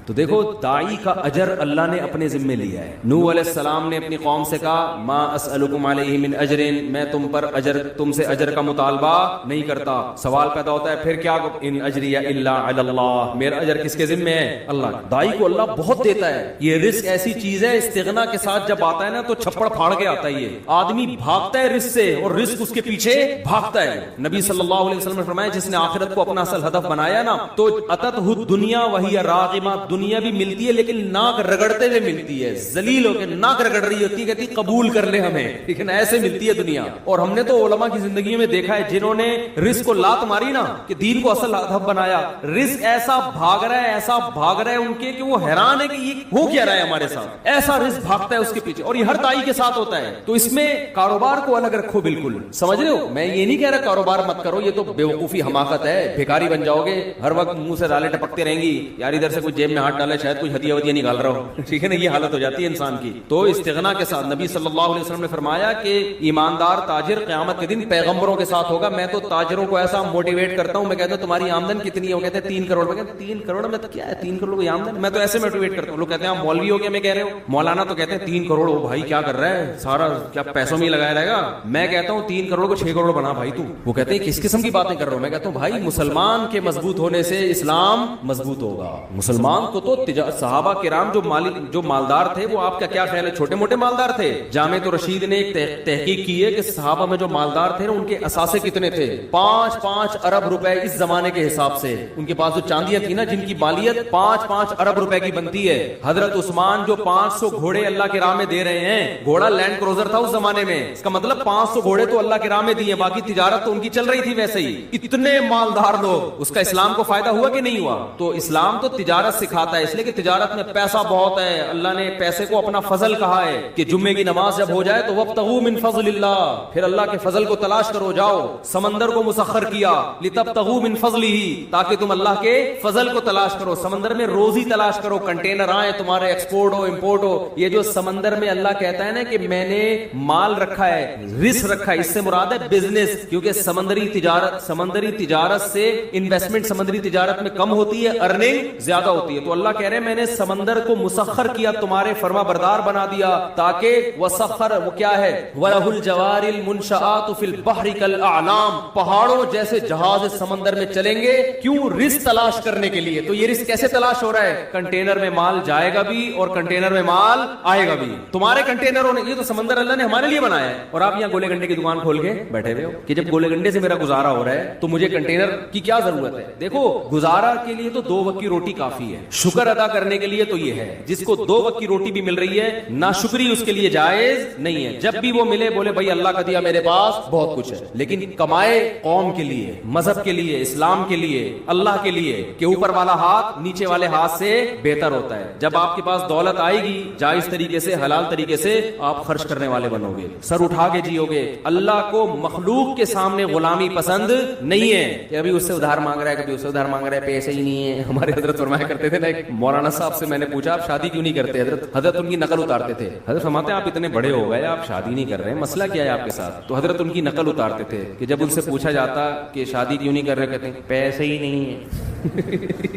تو دیکھو داعی کا اجر اللہ نے اپنے ذمے لیا ہے. نوح علیہ السلام نے اپنی قوم سے کہا ما اسألکم علیہ من اجر, میں تم سے اجر کا مطالبہ نہیں کرتا. سوال پیدا ہوتا ہے پھر کیا, ان اجری الا علی اللہ, میرا اجر کس کے ذمے ہے؟ اللہ. داعی کو اللہ بہت دیتا ہے. یہ رزق ایسی چیز ہے استغنا کے ساتھ جب آتا ہے نا تو چھپڑ پھاڑ کے آتا ہے. یہ آدمی بھاگتا ہے رزق سے اور رزق اس کے پیچھے بھاگتا ہے. نبی صلی اللہ علیہ وسلم نے فرمایا جس نے آخرت کو اپنا اصل ہدف بنایا نا تو اتتہ الدنیا وہی راغمہ, دنیا بھی ملتی ہے لیکن ناک رگڑتے ہوئے ملتی ہے, ذلیل ہو کے ناک رگڑ رہی ہوتی ہے, کہتی قبول کر لے ہمیں, لیکن ایسے ملتی ہے دنیا. اور ہم نے تو علماء کی زندگی میں دیکھا ہے جنہوں نے رزق کو لات ماری نا کہ دین کو اصل ہدف بنایا, رزق ایسا بھاگ رہا ہے, ایسا بھاگ رہا ہے ان کے کہ وہ حیران ہے کہ یہ ہو کیا رہا ہے ہمارے ساتھ. ایسا رزق بھاگتا ہے اس کے پیچھے, اور یہ ہر داعی کے ساتھ ہوتا ہے. تو اس میں کاروبار کو الگ رکھو, بالکل سمجھ رہے ہو. میں یہ نہیں کہہ رہا کاروبار مت کرو, یہ تو بیوقوفی حماقت ہے, بھیکاری بن جاؤ گے, ہر وقت منہ سے ڈالے ٹپکتے رہیں گی, یار ادھر سے کوئی جیب میں ہاتھ ڈالے شاید کوئی ہدیہ ودیہ نکال رہا ہو, ٹھیک ہے نا, یہ حالت ہو جاتی ہے انسان کی. تو استغنا کے ساتھ نبی صلی اللہ علیہ وسلم نے فرمایا کہ ایماندار تاجر قیامت کے دن پیغمبروں کے ساتھ ہوگا. میں تو تاجروں کو ایسا موٹیویٹ کرتا ہوں, میں کہتا ہوں تمہاری آمدن کتنی ہے, وہ کہتے ہیں 3 کروڑ. میں کہتا ہوں 3 کروڑ میں کیا ہے, 3 کروڑ کی آمدن, میں تو ایسے موٹیویٹ کرتا ہوں. لوگ کہتے ہیں آپ مولوی ہو کیا میں کہہ رہے ہو, مولانا تو کہتے ہیں 3 کروڑ, وہ بھائی کیا کر رہا ہے, سارا کیا پیسوں میں ہی لگایا رہے گا. میں کہتا ہوں 3 کروڑ کو 6 کروڑ بنا بھائی تو. وہ کہتے ہیں کس قسم کی باتیں کر رہے ہو. میں کہتا ہوں بھائی مسلمان کے مضبوط ہونے سے اسلام مضبوط ہوگا. مسلمان کو تو صحابہ کرام جو مالدار تھے, وہ آپ کا کیا خیال ہے چھوٹے موٹے مالدار تھے؟ جامع رشید نے ایک تحقیق کی ہے کہ صحابہ میں جو مالدار تھے ان کے اثاثے کتنے تھے, 5 ارب روپے اس زمانے کے حساب سے. ان کے پاس جو چاندیاں تھی نا جن کی مالیت 5 ارب روپے کی بنتی ہے. حضرت عثمان جو 500 گھوڑے اللہ کے راہ میں دے رہے ہیں, گھوڑا لینڈ کروزر تھا اس زمانے میں, اس کا مطلب 500 گھوڑے تو اللہ کے راہ میں دیے, باقی تجارت تو ان کی چل رہی تھی ویسے ہی. اتنے مالدار لوگ, اس کا اسلام کو فائدہ ہوا کہ نہیں ہوا؟ تو اسلام تو تجارت سکھاتا ہے, اس لیے کہ تجارت میں پیسہ بہت ہے. اللہ نے پیسے کو اپنا فضل کہا ہے کہ جمعے کی نماز جب ہو جائے تو وابتغوا من فضل اللہ, پھر اللہ کے فضل کو تلاش کرو. جاؤ سمندر کو مسخر کیا لتبتغوا من فضلہ, تاکہ تم اللہ کے فضل کو تلاش کرو. سمندر میں روزی تلاش کرو, کنٹینر آئے تمہارے, ایکسپورٹ ہو امپورٹ ہو. یہ جو سمندر میں اللہ کہتا ہے نا کہ میں نے مال رکھا ہے, رزق رکھا ہے, اس سے مراد ہے بزنس, کیونکہ سمندری تجارت سے انویسٹمنٹ سمندری تجارت میں کم ہوتی ہے, ارننگ زیادہ ہوتی ہے. تو اللہ کہہ رہے ہیں میں نے سمندر کو مسخر کیا, تمہارے فرما بردار بنا دیا, تاکہ وسخر وہ کیا ہے, وَلَهُ الْجَوَارِ الْمُنشَآتُ فِي الْبَحْرِ كَالْأَعْلَامِ, پہاڑوں جیسے جہاز سمندر میں چلیں گے. کیوں؟ رزق تلاش کرنے کے لیے. تو یہ رزق کیسے تلاش ہو رہا ہے؟ کنٹینر میں مال جائے گا بھی اور کنٹینر میں مال آئے گا بھی. تمہارے کنٹینروں نے, یہ تو سمندر اللہ نے ہمارے لیے بنایا ہے, اور آپ یہاں گولے گنڈے کی دکان کھول کے بیٹھے ہوئے ہو کہ جب گولے گنڈے سے میرا گزارا ہو رہا ہے تو مجھے کنٹینر کی کیا ضرورت ہے. دیکھو گزارا کے لیے تو 2 وقت کی روٹی کافی ہے, شکر ادا کرنے کے لیے تو یہ ہے. جس کو 2 وقت کی روٹی بھی مل رہی ہے, ناشکری اس کے لیے جائز نہیں ہے. جب بھی وہ ملے بولے بھائی اللہ کا دیا میرے پاس بہت کچھ ہے, لیکن کمائے قوم کے لیے, مذہب کے لیے, اسلام کے لیے, اللہ کے لیے, کہ اوپر والا ہاتھ نیچے والے ہاتھ سے بہتر ہوتا ہے. جب آپ کے پاس دولت آئے گی جائز طریقے سے, حلال طریقے سے, آپ خرچ کرنے والے بنو گے, سر اٹھا کے جیو گے. اللہ کو مخلوق کے سامنے غلامی پسند نہیں ہے کہ ابھی اس سے ادھار مانگ رہا ہے, کبھی اس سے ادھار مانگ رہا ہے, پیسے ہی نہیں ہے. ہمارے حضرت فرمایا کرتے تھے نا, ایک مولانا صاحب سے میں نے پوچھا آپ شادی کیوں نہیں کرتے؟ حضرت ان کی نقل اتارتے تھے. حضرت فرماتے ہیں آپ اتنے بڑے ہو گئے, آپ شادی نہیں کر رہے, مسئلہ کیا ہے آپ کے ساتھ؟ تو حضرت ان کی نقل اتارتے تھے کہ جب ان سے پوچھا جاتا کہ شادی کیوں نہیں کر رہے, کہتے ہیں پیسے ہی نہیں ہے.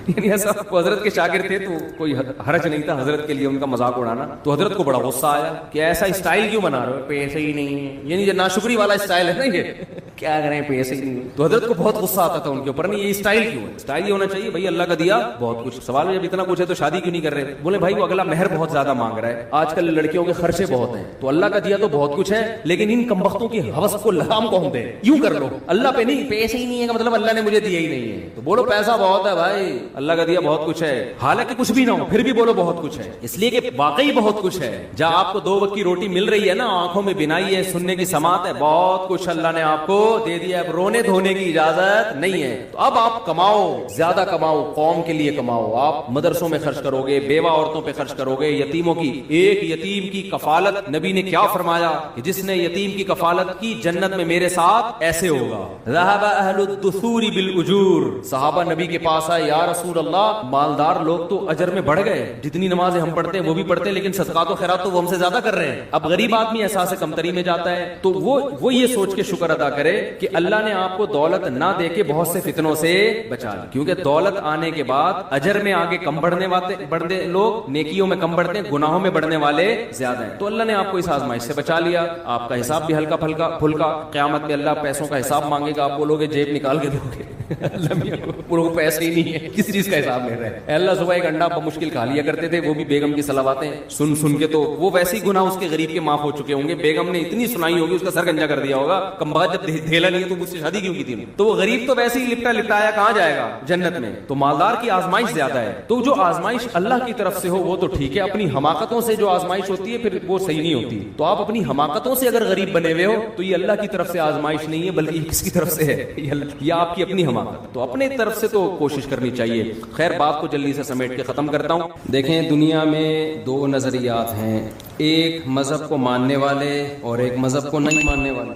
یعنی ایسا حضرت کے شاگرد تھے تو کوئی حرج نہیں تھا حضرت کے لیے ان کا مذاق اڑانا. تو حضرت کو بڑا غصہ آیا کہ ایسا اسٹائل کیوں بنا رہے ہو, پیسے ہی نہیں ہے. یعنی یہ ناشکری والا اسٹائل ہے نا, یہ کیا کریں پیسے ہی نہیں. تو حضرت کو بہت غصہ آتا تھا ان کے اوپر, نہیں یہ اسٹائل کیوں ہے؟ اسٹائل یہ ہونا چاہیے بھائی اللہ کا دیا بہت کچھ. سوال میں جب اتنا کچھ ہے تو شادی کیوں نہیں کر رہے؟ بولے بھائی وہ اگلا مہر بہت زیادہ مانگ رہا ہے, آج کل لڑکیوں کے خرچے بہت ہیں, تو اللہ کا دیا تو بہت کچھ ہے, لیکن ان کمبختوں کی ہوس کو لگام کون دے؟ یوں کر لو اللہ پہ نہیں, پیسے ہی نہیں ہے کا مطلب اللہ نے مجھے دیا ہی نہیں ہے. تو بولو پیسہ بہت ہے بھائی, اللہ کا دیا بہت کچھ ہے, حالانکہ کچھ بھی نہ ہو پھر بھی بولو بہت کچھ ہے, اس لیے کہ واقعی بہت کچھ ہے. جہاں آپ کو 2 وقت کی روٹی مل رہی ہے نا, آنکھوں میں بینائی ہے, سننے کی سماعت ہے, بہت کچھ اللہ نے آپ کو دے دیا ہے, رونے دھونے کی اجازت نہیں ہے. تو اب آپ کماؤ, زیادہ کماؤ, قوم کے لیے کماؤ. آپ مدرسوں میں خرچ کرو گے, بیوہ عورتوں پہ خرچ کرو گے, یتیموں کی, ایک یتیم کی کفالت, نبی نے کیا فرمایا کہ جس نے یتیم کی کفالت کی جنت میں میرے ساتھ ایسے ہوگا. ذهب اهل الدثور بالاجور, صحابہ نبی کے پاس آئے, یا رسول اللہ مالدار لوگ تو اجر میں بڑھ گئے, جتنی نمازیں ہم پڑھتے ہیں وہ بھی پڑھتے ہیں, لیکن صدقات و خیرات تو وہ ہم سے زیادہ کر رہے ہیں. اب غریب آدمی احساس کمتری میں جاتا ہے, تو وہ یہ سوچ کے شکر ادا کرے کرے کہ اللہ نے آپ کو دولت نہ دے کے بہت سے فتنوں سے بچا لیا, کیونکہ دولت آنے کے بعد اجر میں آگے کم بڑھنے لوگ, نیکیوں میں کم بڑھتے ہیں, گناہوں میں بڑھنے والے زیادہ ہیں. تو اللہ نے آپ کو اس آزمائش سے بچا لیا, آپ کا حساب بھی ہلکا پھلکا. قیامت میں اللہ پیسوں کا حساب مانگے گا, آپ بولو گے جیب نکال کے دو گے, اللہ پیسے ہی نہیں ہے, کس چیز کا حساب لے رہے ہیں. اللہ صبح ایک انڈا مشکل کھا لیا کرتے تھے, وہ بھی بیگم کی صلواتیں سن کے, تو وہ ویسے ہی گناہ اس کے غریب کے معاف ہو چکے ہوں گے. بیگم نے اتنی سنائی ہوگی, اس کا سر گنجا کر دیا ہوگا, کمبخت جب دھیلا نہیں ہے تو مجھ سے شادی کیوں کی تھی. تو وہ غریب تو ویسے ہی لپٹایا کہاں جائے گا, جنت میں. تو مالدار کی آزمائش زیادہ ہے. تو جو آزمائش اللہ کی طرف سے ہو وہ تو ٹھیک ہے, اپنی حماقتوں سے جو آزمائش ہوتی ہے پھر وہ صحیح نہیں ہوتی. تو آپ اپنی حماقتوں سے اگر غریب بنے ہوئے ہو تو یہ اللہ کی طرف سے آزمائش نہیں ہے, بلکہ کس کی طرف سے ہے, یہ آپ کی اپنی حماقت. تو اپنے طرف سے تو کوشش کرنی چاہیے. خیر, بات کو جلدی سے سمیٹ کے ختم کرتا ہوں. دیکھیں, دنیا میں دو نظریات ہیں, ایک مذہب کو ماننے والے اور ایک مذہب کو نہیں ماننے والے.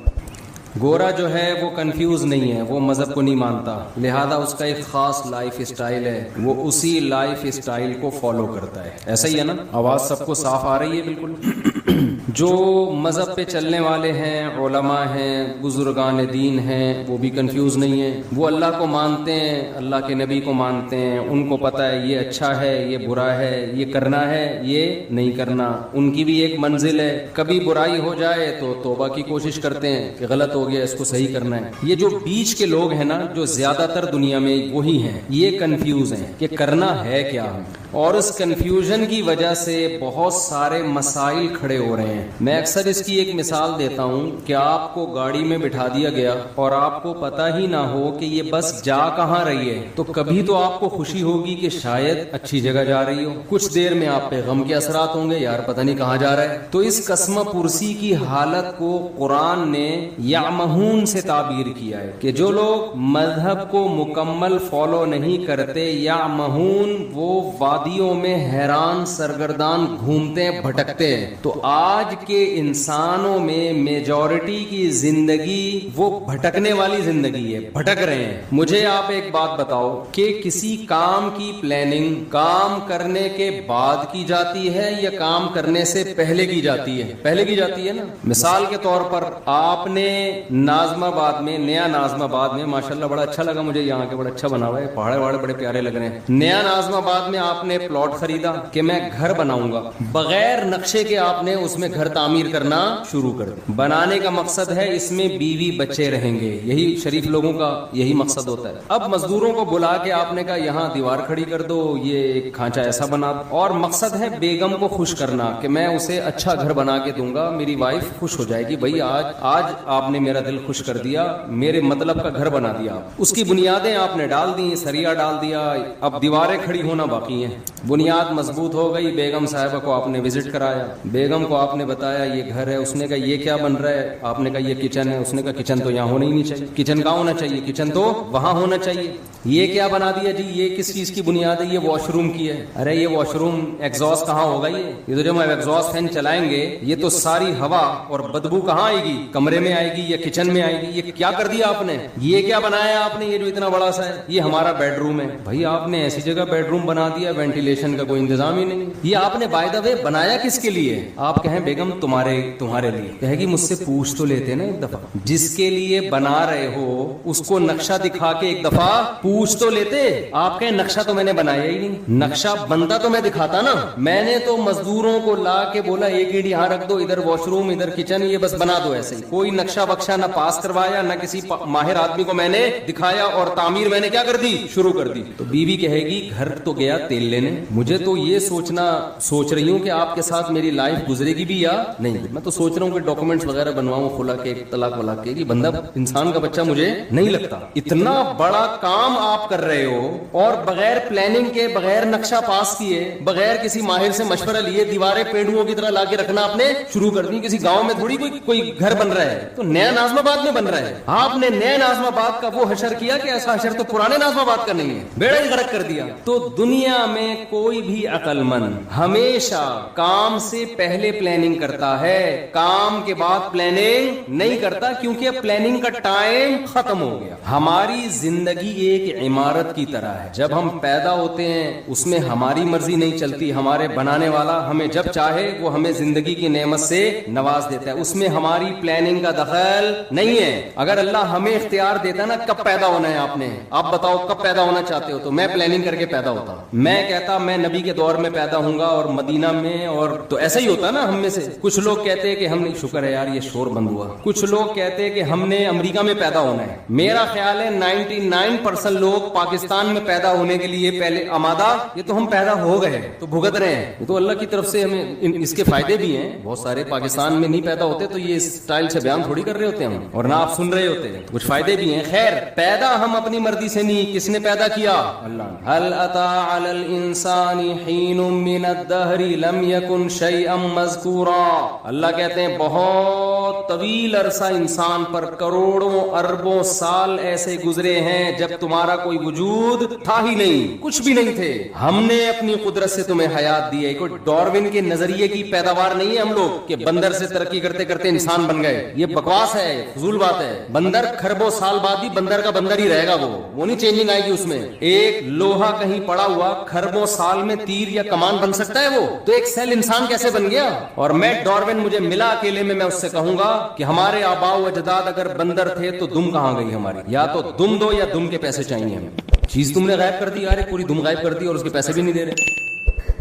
گورا جو ہے وہ کنفیوز نہیں ہے, وہ مذہب کو نہیں مانتا, لہذا اس کا ایک خاص لائف اسٹائل ہے, وہ اسی لائف اسٹائل کو فالو کرتا ہے. ایسا ہی ہے نا؟ آواز سب کو صاف آ رہی ہے بالکل. جو مذہب پہ چلنے والے ہیں, علماء ہیں, بزرگان دین ہیں, وہ بھی کنفیوز نہیں ہیں. وہ اللہ کو مانتے ہیں, اللہ کے نبی کو مانتے ہیں, ان کو پتہ ہے یہ اچھا ہے, یہ برا ہے, یہ کرنا ہے, یہ نہیں کرنا. ان کی بھی ایک منزل ہے, کبھی برائی ہو جائے تو توبہ کی کوشش کرتے ہیں کہ غلط ہو گیا, اس کو صحیح کرنا ہے. یہ جو بیچ کے لوگ ہیں نا, جو زیادہ تر دنیا میں وہی ہیں, یہ کنفیوز ہیں کہ کرنا ہے کیا. اور اس کنفیوژن کی وجہ سے بہت سارے مسائل کھڑے ہو رہے ہیں. میں اکثر اس کی ایک مثال دیتا ہوں کہ آپ کو گاڑی میں بٹھا دیا گیا اور آپ کو پتہ ہی نہ ہو کہ یہ بس جا کہاں رہی ہے, تو کبھی تو آپ کو خوشی ہوگی کہ شاید اچھی جگہ جا رہی ہو, کچھ دیر میں آپ پہ غم کے اثرات ہوں گے, یار پتہ نہیں کہاں جا رہا ہے. تو اس قسمہ پرسی کی حالت کو قرآن نے یعمہون سے تعبیر کیا ہے کہ جو لوگ مذہب کو مکمل فالو نہیں کرتے, یعمہون, وہ وادیوں میں حیران سرگردان گھومتے ہیں, بھٹکتے ہیں. تو آج کے انسانوں میں میجورٹی کی زندگی وہ بھٹکنے والی زندگی ہے, بھٹک رہے ہیں. مجھے آپ ایک بات بتاؤ کہ کسی کام کی پلاننگ کام کرنے کے بعد کی جاتی ہے یا کام کرنے سے پہلے کی جاتی ہے؟ پہلے کی جاتی ہے نا. مثال کے طور پر آپ نے ناظم آباد میں, نیا ناظم آباد میں, ماشاءاللہ بڑا اچھا لگا مجھے, یہاں کے بڑا اچھا بنا ہوا ہے, پہاڑے وہاڑے بڑے پیارے لگ رہے ہیں. نیا ناظم آباد میں آپ نے پلاٹ خریدا کہ میں گھر بناؤں گا, بغیر نقشے کے آپ نے اس میں گھر تعمیر کرنا شروع کر دیا. بنانے کا مقصد ہے اس میں بیوی بچے رہیں گے, یہی شریف لوگوں کا یہی مقصد ہوتا ہے. اب مزدوروں کو بلا کے آپ نے کہا یہاں دیوار کھڑی کر دو, یہ ایک کھانچا ایسا بنا دو, اور مقصد ہے بیگم کو خوش کرنا کہ میں اسے اچھا گھر بنا کے دوں گا, میری وائف خوش ہو جائے گی, بھائی آج آپ نے میرا دل خوش کر دیا, میرے مطلب کا گھر بنا دیا. اس کی بنیادیں آپ نے ڈال دی, سریا ڈال دیا, اب دیواریں کھڑی ہونا باقی ہیں. بنیاد مضبوط ہو گئی, بیگم صاحبہ کو آپ نے وزٹ کرایا, بیگم کو آپ نے بتایا یہ گھر ہے, اس نے کہا یہ کیا بن رہا ہے, آپ نے کہا یہ کچن ہے, اس نے کہا کچن تو یہاں ہونا ہی نہیں چاہیے, کچن کہاں ہونا چاہیے, کچن تو وہاں ہونا چاہیے. یہ کیا بنا دیا جی, یہ کس چیز کی بنیاد ہے, یہ واش روم کی ہے. ارے یہ واش روم ایگزاسٹ کہاں ہوگا, یہ تو جب ہم ایگزاسٹ فین چلائیں گے یہ تو ساری ہوا اور بدبو کہاں آئے گی, کمرے میں آئے گی یا کچن میں آئے گی. یہ کیا کر دیا آپ نے, یہ کیا بنایا آپ نے, یہ جو اتنا بڑا سا ہے یہ ہمارا بیڈ روم ہے. بھائی آپ نے ایسی جگہ بیڈ روم بنا دیا, وینٹیلیشن کا کوئی انتظام ہی نہیں. یہ آپ نے بائی دا وے بنایا کس کے لیے؟ آپ کہیں بیگم تمہارے لیے. کہے گی مجھ سے پوچھ تو لیتے نا ایک دفعہ, جس کے لیے بنا رہے ہو اس کو نقشہ دکھا کے ایک دفعہ پوچھ تو لیتے. آپ کہیں نقشہ تو میں نے بنایا ہی نہیں, نقشہ بنتا تو میں دکھاتا نا. میں نے تو مزدوروں کو لا کے بولا ایک اینٹ یہاں رکھ دو, ادھر واش روم, ادھر کچن, یہ بس بنا دو ایسے ہی. کوئی نقشہ بخشا نہ پاس کروایا, نہ کسی ماہر آدمی کو میں نے دکھایا, اور تعمیر میں نے کیا کر دی, شروع کر دی. تو بیوی کہے گی گھر تو گیا تیل لینے, مجھے تو یہ سوچ رہی ہوں کہ آپ کے ساتھ میری لائف گزرے گی بھی یا نہیں. میں تو سوچ رہا ہوں کہ ڈاکومنٹس وغیرہ بنواؤں, خلا کے, طلاق ولاق کے. کہ بندہ انسان کا بچہ مجھے نہیں لگتا. اتنا بڑا کام آپ کر رہے ہو اور بغیر پلاننگ کے, بغیر نقشہ پاس کیے, بغیر کسی ماہر سے مشورہ لیے دیواریں پیڑوں کی طرح لا کے رکھنا آپ نے شروع کر دی. کسی گاؤں میں تھوڑی کوئی گھر بن رہا ہے, تو نیا ناظم آباد میں بن رہا ہے. آپ نے نیا ناظم آباد کا وہ حشر کیا کہ ایسا حشر تو پرانے ناظم آباد کا نہیں ہے, بیڑا ہی غرق کر دیا. تو دنیا میں میں کوئی بھی عقل مند ہمیشہ کام سے پہلے پلاننگ کرتا ہے, کام کے بعد پلاننگ نہیں کرتا, کیونکہ اب پلاننگ کا ٹائم ختم ہو گیا. ہماری زندگی ایک عمارت کی طرح ہے. جب ہم پیدا ہوتے ہیں اس میں ہماری مرضی نہیں چلتی, ہمارے بنانے والا ہمیں جب چاہے وہ ہمیں زندگی کی نعمت سے نواز دیتا ہے, اس میں ہماری پلاننگ کا دخل نہیں ہے. اگر اللہ ہمیں اختیار دیتا نا کب پیدا ہونا ہے, آپ نے, آپ بتاؤ کب پیدا ہونا چاہتے ہو, تو میں پلاننگ کر کے پیدا ہوتا. میں کہتا میں نبی کے دور میں پیدا ہوں گا اور مدینہ میں, اور تو ایسا ہی ہوتا نا. ہم میں سے کچھ لوگ کہتے ہیں کہ ہم نہیں, شکر ہے یار یہ شور بند ہوا. کچھ لوگ کہتے ہیں کہ ہم نے امریکہ میں پیدا ہونا ہے. میرا خیال ہے 99% لوگ پاکستان میں پیدا ہونے کے لیے پہلے آمادہ, یہ تو ہم پیدا ہو گئے تو بھگت رہے ہیں. یہ تو اللہ کی طرف سے ہمیں اس کے فائدے بھی ہیں. بہت سارے پاکستان میں نہیں پیدا ہوتے تو یہ اسٹائل سے بیان تھوڑی کر رہے ہوتے ہم, اور نہ آپ سن رہے ہوتے ہیں, کچھ فائدے بھی ہیں. خیر, پیدا ہم اپنی مرضی سے نہیں, کس نے پیدا کیا؟ اللہ نے. هل اتى على الانسان حين من الدهر لم يكن شيئا مذكورا. اللہ کہتے ہیں بہت طویل عرصہ انسان پر, کروڑوں اربوں سال ایسے گزرے ہیں جب تمہارا کوئی وجود تھا ہی نہیں, کچھ بھی نہیں تھے. ہم نے اپنی قدرت سے تمہیں حیات دی ہے. کوئی ڈاروین کے نظریے کی پیداوار نہیں ہے ہم لوگ کہ بندر سے ترقی کرتے کرتے انسان بن گئے. یہ بکواس ہے, فضول بات ہے. بندر خربوں سال بعد بھی بندر کا بندر ہی رہے گا, وہ نہیں چینجنگ آئے گی اس میں. ایک لوہا کہیں پڑا ہوا خربوں سال میں تیر یا کمان بن سکتا ہے, وہ تو ایک سیل انسان کیسے بن گیا؟ اور میں ڈاروین مجھے ملا اکیلے میں اس سے کہوں گا کہ ہمارے آباء و اجداد اگر بندر تھے تو دم کہاں گئی ہماری؟ یا تو دم دو یا دم کے پیسے چاہیے ہمیں. چیز تم نے غائب کر دی یار, پوری دم غائب کر دی اور اس کے پیسے بھی نہیں دے رہے.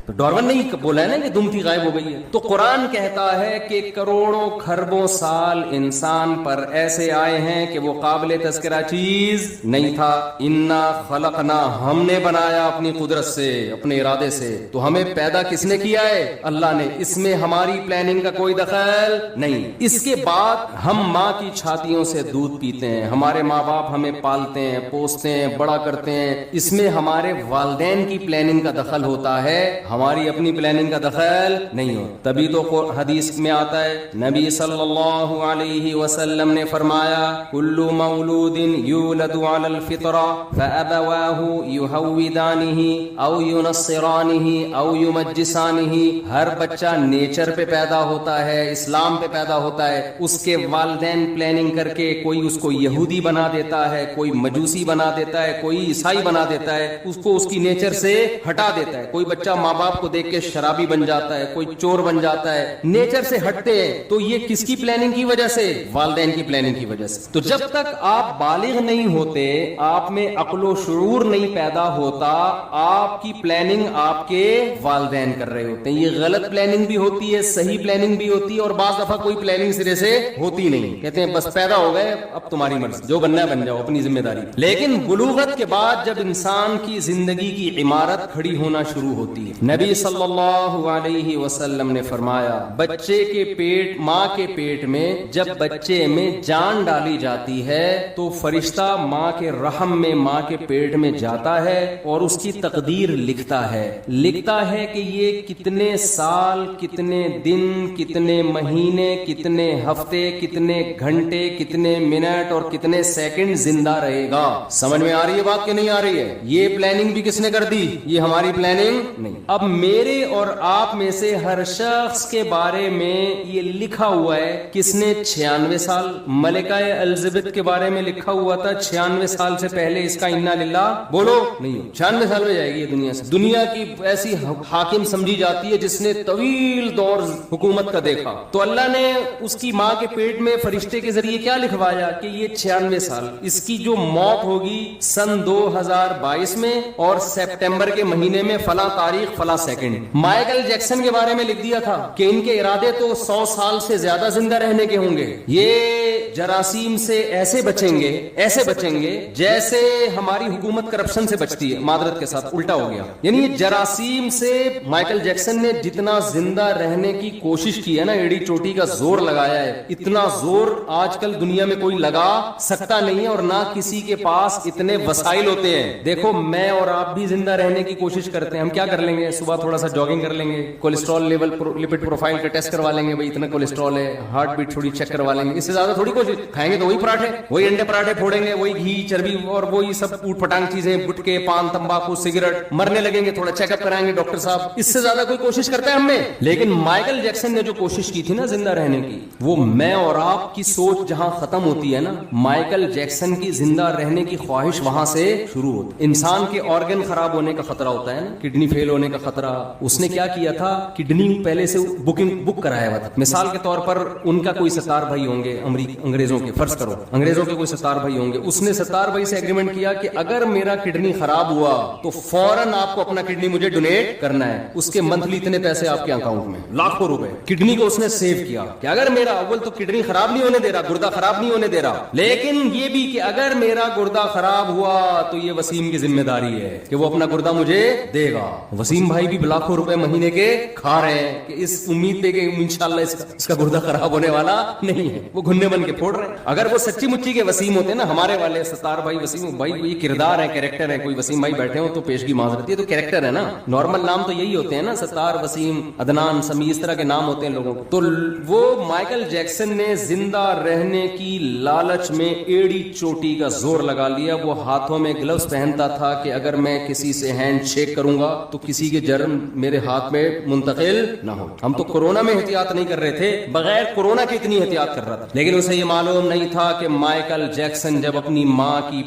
تو ڈاروین نہیں بولا ہے نا کہ دم تھی غائب ہو گئی ہے. تو قرآن کہتا ہے کہ کروڑوں خربوں سال انسان پر ایسے آئے ہیں کہ وہ قابل تذکرہ چیز نہیں تھا. انا خلقنا, ہم نے بنایا اپنی قدرت سے, اپنے ارادے سے. تو ہمیں پیدا کس نے کیا ہے؟ اللہ نے. اس میں ہماری پلاننگ کا کوئی دخل نہیں. اس کے بعد ہم ماں کی چھاتیوں سے دودھ پیتے ہیں, ہمارے ماں باپ ہمیں پالتے ہیں, پوستے ہیں, بڑا کرتے ہیں. اس میں ہمارے والدین کی پلاننگ کا دخل ہوتا ہے, ہماری اپنی پلاننگ کا دخل نہیں ہو. تبھی تو حدیث میں آتا ہے, نبی صلی اللہ علیہ وسلم نے فرمایا کل مولود یولد علی الفطرہ فابواہ یہودانہ او ینصرانہ او یمجسانہ. ہر بچہ نیچر پہ پیدا ہوتا ہے, اسلام پہ پیدا ہوتا ہے. اس کے والدین پلاننگ کر کے کوئی اس کو یہودی بنا دیتا ہے, کوئی مجوسی بنا دیتا ہے, کوئی عیسائی بنا دیتا ہے, اس کو اس کی نیچر سے ہٹا دیتا ہے. کوئی بچہ ماں باپ کو دیکھ کے شرابی بن جاتا ہے, کوئی چور بن جاتا ہے, نیچر سے ہٹتے ہیں. تو یہ کس کی پلاننگ کی وجہ سے؟ والدین کی پلاننگ کی وجہ سے. تو جب تک آپ بالغ نہیں ہوتے, آپ میں عقل و شعور نہیں پیدا ہوتا, آپ کی پلاننگ آپ کے والدین کر رہے ہوتے ہیں. یہ غلط پلاننگ بھی ہوتی ہے, صحیح پلاننگ بھی ہوتی ہے, اور بعض دفعہ کوئی پلاننگ سرے سے ہوتی نہیں. کہتے ہیں بس پیدا ہو گئے, اب تمہاری مرضی, جو بننا ہے بن جاؤ, اپنی ذمہ داری. لیکن بلوغت کے بعد جب انسان کی زندگی کی عمارت کھڑی ہونا شروع ہوتی ہے, نبی صلی اللہ علیہ وسلم نے فرمایا بچے کے پیٹ, ماں کے پیٹ میں جب بچے میں جان ڈالی جاتی ہے تو فرشتہ ماں کے رحم میں, ماں کے پیٹ میں جاتا ہے اور اس کی تقدیر لکھتا ہے کہ یہ کتنے سال, کتنے دن, کتنے مہینے, کتنے ہفتے, کتنے گھنٹے, کتنے منٹ اور کتنے سیکنڈ زندہ رہے گا. سمجھ میں آ رہی ہے بات کہ نہیں آ رہی ہے؟ یہ پلاننگ بھی کس نے کر دی؟ یہ ہماری پلاننگ نہیں. اب میرے اور آپ میں سے ہر شخص کے بارے میں یہ لکھا ہوا ہے, کس نے 96 سال, ملکہ الزبتھ کے بارے میں لکھا ہوا تھا 96 سال سے پہلے اس کا انا للہ بولو نہیں, 96 سال میں جائے گی یہ دنیا سے. دنیا کی ایسی حاکم سمجھی جاتی ہے جس نے طویل دور حکومت کا دیکھا. تو اللہ نے اس کی ماں کے پیٹ میں فرشتے کے ذریعے کیا لکھوایا کہ یہ 96 سال, اس کی جو موت ہوگی سن 2022 میں اور سپٹمبر کے مہینے میں فلاں تاریخ فلاں سیکنڈ. مائیکل جیکسن کے بارے میں لکھ دیا تھا کہ ان کے ارادے تو 100 سال سے زیادہ زندہ رہنے کے ہوں گے. یہ جراثیم سے ایسے بچیں گے جیسے ہماری حکومت کرپشن سے بچتی ہے. معذرت کے ساتھ الٹا ہو گیا, یعنی جراثیم سے مائیکل جیکسن نے جتنا زندہ رہنے کی کوشش کی ہے نا, ایڑی چوٹی کا زور لگایا ہے, اتنا زور آج کل دنیا میں کوئی لگا سکتا نہیں ہے, اور نہ کسی کے پاس اتنے وسائل ہوتے ہیں. دیکھو میں اور آپ بھی زندہ رہنے کی کوشش کرتے ہیں, ہم کیا کر لیں گے, صبح تھوڑا سا جاگنگ کر لیں گے, کولیسٹرول لیول لپڈ پروفائل کا ٹیسٹ کروا لیں گے, بھائی اتنا کولیسٹرول ہے, ہارٹ بیٹ تھوڑی چیک کروا لیں گے, اس سے زیادہ تھوڑی کوشش. کھائیں گے تو وہی پراٹھے, وہی انڈے پراٹھے پھوڑیں گے, وہی گھی چربی اور وہی سب اوٹ پٹانگ چیزیں, گٹکے پان تمباکو سگریٹ, مرنے لگیں گے, تھوڑا چیک اپ کرائیں گے ڈاکٹر صاحب. اس سے زیادہ کوئی کوشش کرتا ہے ہم میں؟ لیکن مائیکل جیکسن نے جو کوشش کی تھی نا زندہ رہنے کی, وہ میں اور آپ کی سوچ جہاں ختم ہوتی ہے نا, مائیکل جیکسن کی زندہ رہنے کی خواہش وہاں سے شروع ہوتی. انسان کے آرگن خراب ہونے کا خطرہ ہوتا ہے نا, کڈنی فیل ہونے کا خطرہ. اس نے کیا کیا تھا, کڈنی پہلے سے بک کرایا ہوا تھا. مثال کے طور پر ان کا کوئی 70 بھائی ہوں گے انگریزوں کے, فرض کرو انگریزوں کے کوئی 70 بھائی ہوں گے, اس نے 70 بھائی سے ایگریمنٹ کیا کہ اگر میرا کڈنی خراب ہوا تو فوراً آپ کو اپنا کڈنی مجھے ڈونیٹ کرنا ہے. اس کے منتھلی اتنے پیسے آپ کے اکاؤنٹ میں, لاکھوں روپے. کڈنی کو اس نے سیو کیا کہ اگر میرا, اول تو کڈنی خراب نہیں ہونے دے رہا, گردہ خراب نہیں ہونے دے رہا, لیکن یہ بھی کہ اگر میرا گردہ خراب ہوا تو یہ وسیم کی ذمہ داری ہے کہ وہ اپنا گردہ مجھے دے گا. وسیم بھائی بھی لاکھوں روپے مہینے کے کھا رہے ہیں کہ اس امید پہ کہ انشاءاللہ اس کا گردہ خراب ہونے والا نہیں ہے, وہ گھنے بن کے پھوڑ رہے ہیں. اگر وہ سچی مچی کے وسیم ہوتے نا, ہمارے والے 70 بھائی وسیم بھائی, یہ کردار ہے, کیریکٹر ہے. کوئی وسیم بھائی بیٹھے ہو تو پیشگی معذرت, یہ تو کیریکٹر ہے نا, نارمل نام تو یہی ہوتے ہیں نا, 70 وسیم عدنان سمی, اس طرح کے نام ہوتے ہیں لوگوں کو. تو وہ مائیکل جیکسن نے زندہ رہنے کی لالچ میں ایڑی چوٹی کا زور لگا لیا. وہ ہاتھوں میں گلوز پہنتا تھا کہ اگر میں کسی سے ہینڈ شیک کروں گا تو کسی کے جرم میرے ہاتھ میں منتقل نہ ہو. ہم تو کورونا میں احتیاط نہیں کر رہے تھے, بغیر کورونا کے اتنی احتیاط کر رہا تھا, لیکن اسے یہ معلوم نہیں تھا کہ مائیکل جیکسن جب اپنی ماں کے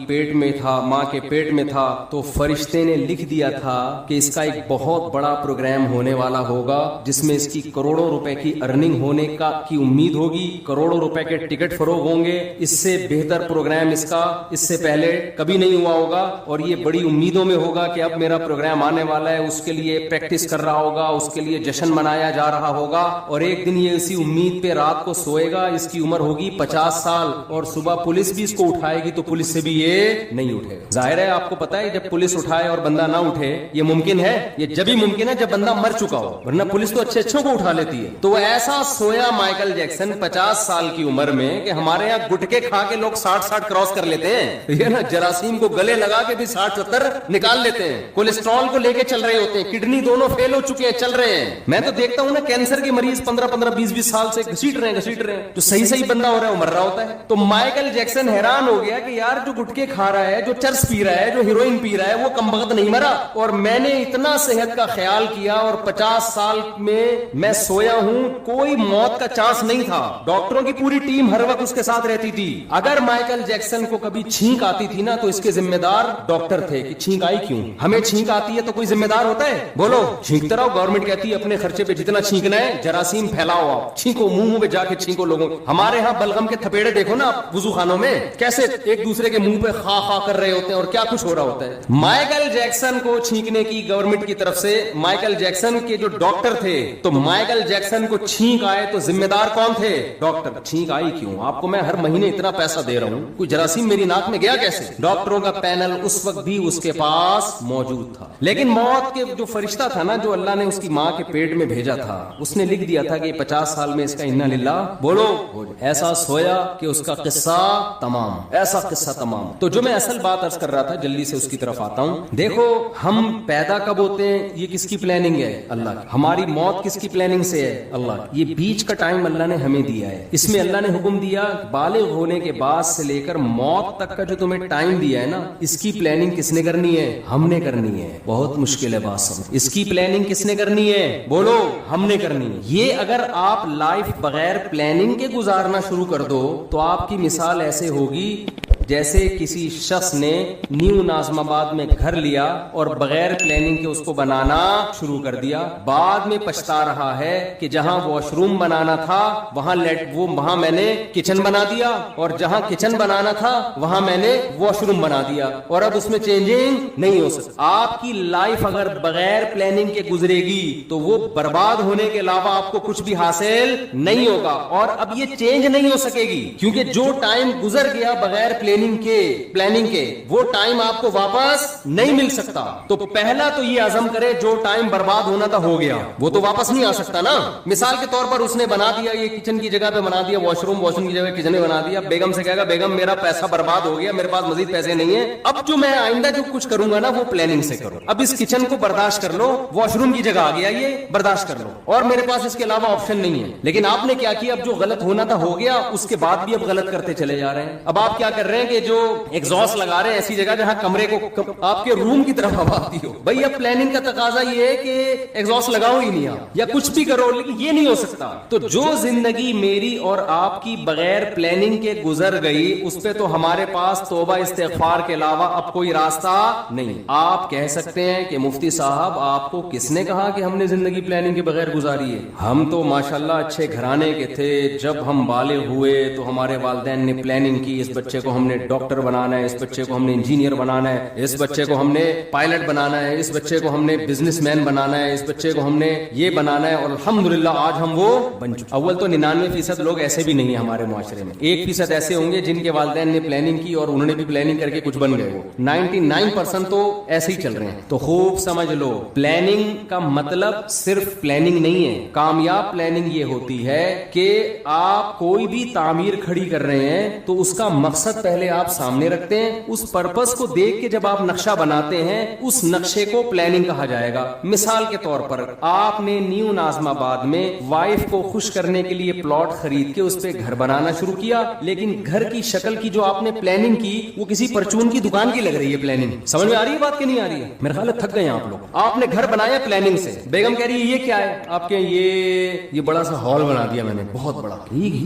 پیٹ میں تھا تو فرشتے نے لکھ دیا تھا کہ اس کا ایک بہت بڑا پروگرام ہونے والا ہوگا جس میں اس کی کروڑوں روپے کی ارننگ ہونے کی امید ہوگی, کروڑوں روپے کے ٹکٹ فروغ ہوں گے. اس سے بہتر پروگرام اس کا اس سے پہلے کبھی نہیں ہوا ہوگا, اور یہ بڑی امیدوں میں ہوگا کہ اب میرا پروگرام آنے والا ہے. اس کے لیے پریکٹس کر رہا ہوگا, اس کے لیے جشن منایا جا رہا ہوگا, اور ایک دن یہ اسی امید پہ رات کو سوئے گا. اس کی عمر ہوگی 50 سال, اور صبح پولیس بھی اس کو اٹھائے گی تو پولیس سے بھی یہ نہیں اٹھے. ظاہر ہے آپ کو پتا ہے جب پولیس اٹھائے اور بندہ نہ اٹھے, یہ ممکن ہے, یہ جب ہی ممکن ہے جب بندہ مر چکا ہو, ورنہ پولیس تو اچھے اچھوں کو اٹھا لیتی ہے. تو ایسا سویا مائیکل جیکسن 50 سال کی عمر میں کہ ہمارے یہاں گٹکے کھا کے لوگ 60 کراس کر لیتے ہیں, یہ نا جراثیم کو گلے لگا کے بھی 60-70 نکال لیتے ہیں. کولیسٹرول کو لے کے چل رہے ہوتے ہیں, کڈنی دونوں فیل ہو چکے ہیں, چل رہے ہیں. میں تو دیکھتا ہوں نا کینسر کے مریض 15-20 سال سے گھسیٹ رہے ہیں, جو صحیح بندہ ہو رہا ہے وہ مر رہا ہوتا ہے. تو مائیکل جیکسن حیران ہو گیا کہ یار جو گٹکے کھا رہا ہے, جو چرس پی رہا ہے, جو ہیروئن پی رہا ہے, وہ کم وقت نہیں مرا, اور میں نے اتنا صحت کا خیال کیا اور 50 سال میں سویا ہوں, کوئی موت کا چانس نہیں تھا. ڈاکٹروں کی پوری ٹیم ہر وقت اس کے ساتھ رہتی تھی. اگر مائیکل جیکسن کو کبھی چھینک آتی تھی نا تو اس کے ذمہ دار ڈاکٹر تھے کہ چھینک آئی کیوں. ہمیں چھینک آتی ہے تو کوئی ذمہ دار ہوتا ہے؟ بولو, چھینکتے رہو, گورنمنٹ کہتی ہے اپنے خرچے پہ جتنا چھینکنا ہے جراثیم پھیلاؤ, آپ چھینکو, منہ پہ جا کے چھینکو لوگوں. ہمارے ہاں بلغم کے تھپیڑے دیکھو نا وضو خانوں میں, کیسے ایک دوسرے کے منہ پہ خا خا کر رہے ہوتے ہیں, اور کیا کچھ ہو رہا ہوتا ہے. مائیکل جیکسن کو چھینکنے کی گورنمنٹ کی طرف سے, مائیکل جیکسن کے جو ڈاکٹر تھے, تو مائیکل جیکسن کو چھینک آئے تو ذمہ دار کون تھے؟ ڈاکٹر. چھینک آئی کیوں, آپ کو میں ہر مہینے اتنا پیسہ دے رہا ہوں, کوئی جراثیم میری ناک میں گیا کیسے؟ ڈاکٹروں کا پینل اس وقت بھی اس کے پاس موجود تھا. لیکن موت کے جو فرشتہ تھا نا, جو اللہ نے اس کی ماں کے پیٹ میں بھیجا تھا, اس نے لکھ دیا تھا کہ 50 سال میں اس کا انا للہ بولو ایسا سویا کہ اس کا قصہ تمام, ایسا قصہ تمام. تو جو میں اصل بات عرض کر رہا تھا, جلدی سے اس کی طرف آتا ہوں. دیکھو ہم پیدا کب ہوتے ہیں, یہ کس کی پلاننگ ہے؟ اللہ کی. ہماری موت کس کی پلاننگ سے ہے؟ اللہ کی. یہ بیچ کا ٹائم اللہ نے ہمیں دیا ہے, اس میں اللہ نے حکم دیا بالغ ہونے کے بعد سے لے کر موت تک کا جو تمہیں ٹائم دیا ہے نا, اس کی پلاننگ کس نے کرنی ہے؟ ہم نے کرنی ہے. بہت مشکل ہے بات سمجھ. اس کی پلاننگ کس نے کرنی ہے؟ بولو, ہم نے کرنی ہے. یہ اگر آپ لائف بغیر پلاننگ کے گزارنا شروع کر دو تو آپ کی مثال ایسے ہوگی جیسے کسی شخص نے نیو ناظم آباد میں گھر لیا اور بغیر پلاننگ کے اس کو بنانا شروع کر دیا. بعد میں پچھتا رہا ہے کہ جہاں واش روم بنانا تھا وہاں میں نے کچن بنا دیا, اور جہاں کچن بنانا تھا وہاں میں نے واش روم بنا دیا, اور اب اس میں چینجنگ نہیں ہو سکتی. آپ کی لائف اگر بغیر پلاننگ کے گزرے گی تو وہ برباد ہونے کے علاوہ آپ کو کچھ بھی حاصل نہیں ہوگا, اور اب یہ چینج نہیں ہو سکے گی, کیونکہ جو ٹائم گزر گیا بغیر پلاننگ پلاننگ کے وہ ٹائم آپ کو واپس نہیں مل سکتا. تو پہلا تو یہ عزم کرے جو ٹائم برباد ہونا تھا ہو گیا, وہ تو واپس نہیں آ سکتا نا. مثال کے طور پر اس نے بنا دیا, یہ کچن کی جگہ پہ بنا دیا, واش روم کی جگہ کچن میں بنا دیا. بیگم سے کہے گا بیگم میرا پیسہ برباد ہو گیا, میرے پاس مزید پیسے نہیں ہیں, اب جو میں آئندہ جو کچھ کروں گا نا وہ پلاننگ سے کروں. اب اس کچن کو برداشت کر لو, واش روم کی جگہ آ گیا یہ برداشت کر لو, اور میرے پاس اس کے علاوہ آپشن نہیں ہے. لیکن آپ نے کیا کیا, اب جو غلط ہونا تھا ہو گیا, اس کے بعد بھی اب غلط کرتے چلے جا رہے ہیں. اب آپ کیا کر رہے ہیں کہ جو ایگزاسٹ لگا رہے ہیں ایسی جگہ جہاں کمرے کو آپ کے روم کی طرف ہوا آتی ہو. بھائی اب پلاننگ کا تقاضا یہ ہے کہ ایگزاسٹ لگاؤ ہی نہیں آپ, یا کچھ بھی کرو, لیکن یہ نہیں ہو سکتا. تو جو زندگی میری اور آپ کی بغیر پلاننگ کے گزر گئی, اس پہ تو ہمارے پاس توبہ استغفار کے علاوہ اب کوئی راستہ نہیں. آپ کہہ سکتے ہیں کہ مفتی صاحب آپ کو کس نے کہا کہ ہم نے زندگی پلاننگ کے بغیر گزاری ہے؟ ہم تو ماشاءاللہ اچھے گھرانے کے تھے, جب ہم بالغ ہوئے تو ہمارے والدین نے پلاننگ کی, اس بچے کو ہم نے ڈاکٹر بنانا ہے, اس بچے کو ہم نے انجینئر بنانا ہے, اس بچے کو ہم نے پائلٹ بنانا ہے, اس بچے کو ہم نے بزنس مین بنانا ہے, اس بچے کو ہم نے یہ بنانا ہے, اور الحمدللہ آج ہم وہ بن چکے. اول تو 99% لوگ ایسے بھی نہیں ہیں ہمارے معاشرے میں, 1% ایسے ہوں گے جن کے والدین نے پلاننگ کی اور انہوں نے بھی پلاننگ کر کے کچھ بن گئے. وہ 99% تو ایسے ہی چل رہے ہیں. تو خوب سمجھ لو, پلاننگ کا مطلب صرف پلاننگ نہیں ہے. کامیاب پلاننگ یہ ہوتی ہے کہ آپ کوئی بھی تعمیر کھڑی کر رہے ہیں تو اس کا مقصد پہلے آپ سامنے رکھتے ہیں, اس پرپس کو دیکھ کے جب آپ نقشہ بناتے ہیں اس نقشے کو پلاننگ کہا جائے گا. مثال کے طور پر آپ نے نیو ناظم آباد میں وائف کو خوش کرنے کے لیے پلاٹ خرید کے اس پہ گھر بنانا شروع کیا, لیکن گھر کی شکل کی جو آپ نے پلاننگ کی وہ کسی پرچون کی دکان کی لگ رہی ہے. پلاننگ سمجھ میں آ رہی ہے بات کہ نہیں آ رہی ہے؟ میرے خیال ہے تھک گئے آپ لوگ. آپ نے گھر بنایا پلاننگ سے, بیگم کہہ رہی ہے یہ کیا ہے آپ کے, یہ بڑا سا ہال بنا دیا میں نے, بہت بڑا.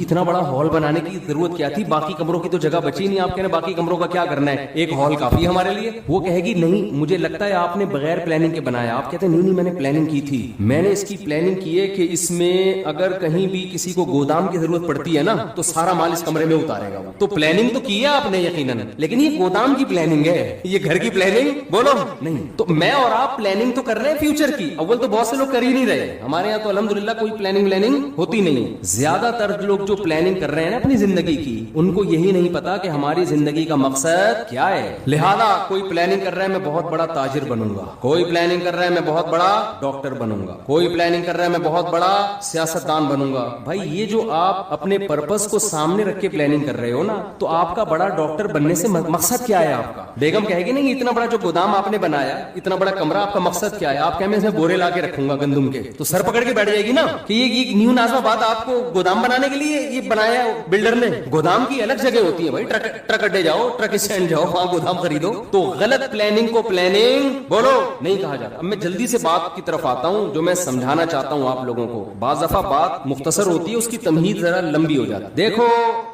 اتنا بڑا ہال بنانے کی ضرورت کیا تھی, باقی کمروں کی تو جگہ بچی نہیں. آپ کہہ رہے باقی کمروں کا کیا کرنا ہے, ایک ہال کافی ہمارے لیے. وہ کہے گی نہیں مجھے لگتا ہے آپ نے بغیر پلاننگ کے بنایا. آپ کہتے ہیں نہیں میں نے پلاننگ کی تھی, میں نے اس کی پلاننگ کی ہے کہ اس میں اگر کہیں بھی کسی کو گودام کی ضرورت پڑتی ہے نا تو سارا مال اس کمرے میں اتارے گا. تو پلاننگ تو کی ہے آپ نے یقیناً, لیکن یہ گودام کی پلاننگ ہے, یہ گھر کی پلاننگ بولو نہیں. تو میں اور آپ پلاننگ تو کر رہے ہیں فیوچر کی. اول تو بہت سے لوگ کر ہی نہیں رہے, ہمارے یہاں تو الحمدللہ کوئی پلاننگ ہوتی نہیں. زیادہ تر لوگ جو پلاننگ کر رہے ہیں نا اپنی زندگی کی, ان کو یہی نہیں پتا کہ ہماری زندگی کا مقصد کیا ہے. لہذا کوئی پلاننگ کر رہا ہے میں بہت بڑا تاجر بنوں گا, کوئی پلاننگ کر رہا ہے میں بہت بڑا ڈاکٹر بنوں گا, کوئی پلاننگ کر رہا ہے میں بہت بڑا سیاستدان بنوں گا. بھائی یہ جو آپ اپنے پرپس کو سامنے رکھ کے پلاننگ کر رہے ہو نا, تو آپ کا بڑا ڈاکٹر بننے سے مقصد کیا ہے آپ کا؟ بیگم کہے گی نہیں اتنا بڑا جو گودام آپ نے بنایا, اتنا بڑا کمرہ, آپ کا مقصد کیا ہے؟ آپ کہیں میں اس میں بورے لا کے رکھوں گا گندم کے, تو سر پکڑ کے بیٹھ جائے گی نا کہ یہ نیو ناظم آباد آپ کو گودام بنانے کے لیے یہ بنایا بلڈر نے. گودام کی الگ جگہ ہوتی ہے بھائی, ٹرک اڈے جاؤ, ٹرک اسٹینڈ جاؤ, وہاں گودام خریدو. تو غلط پلاننگ کو پلاننگ بولو نہیں کہا جاتا. اب میں جلدی سے بات کی طرف آتا ہوں جو میں سمجھانا چاہتا ہوں آپ لوگوں کو. بعض دفعہ بات مختصر ہوتی ہے, اس کی تمہید ذرا لمبی ہو جاتی. دیکھو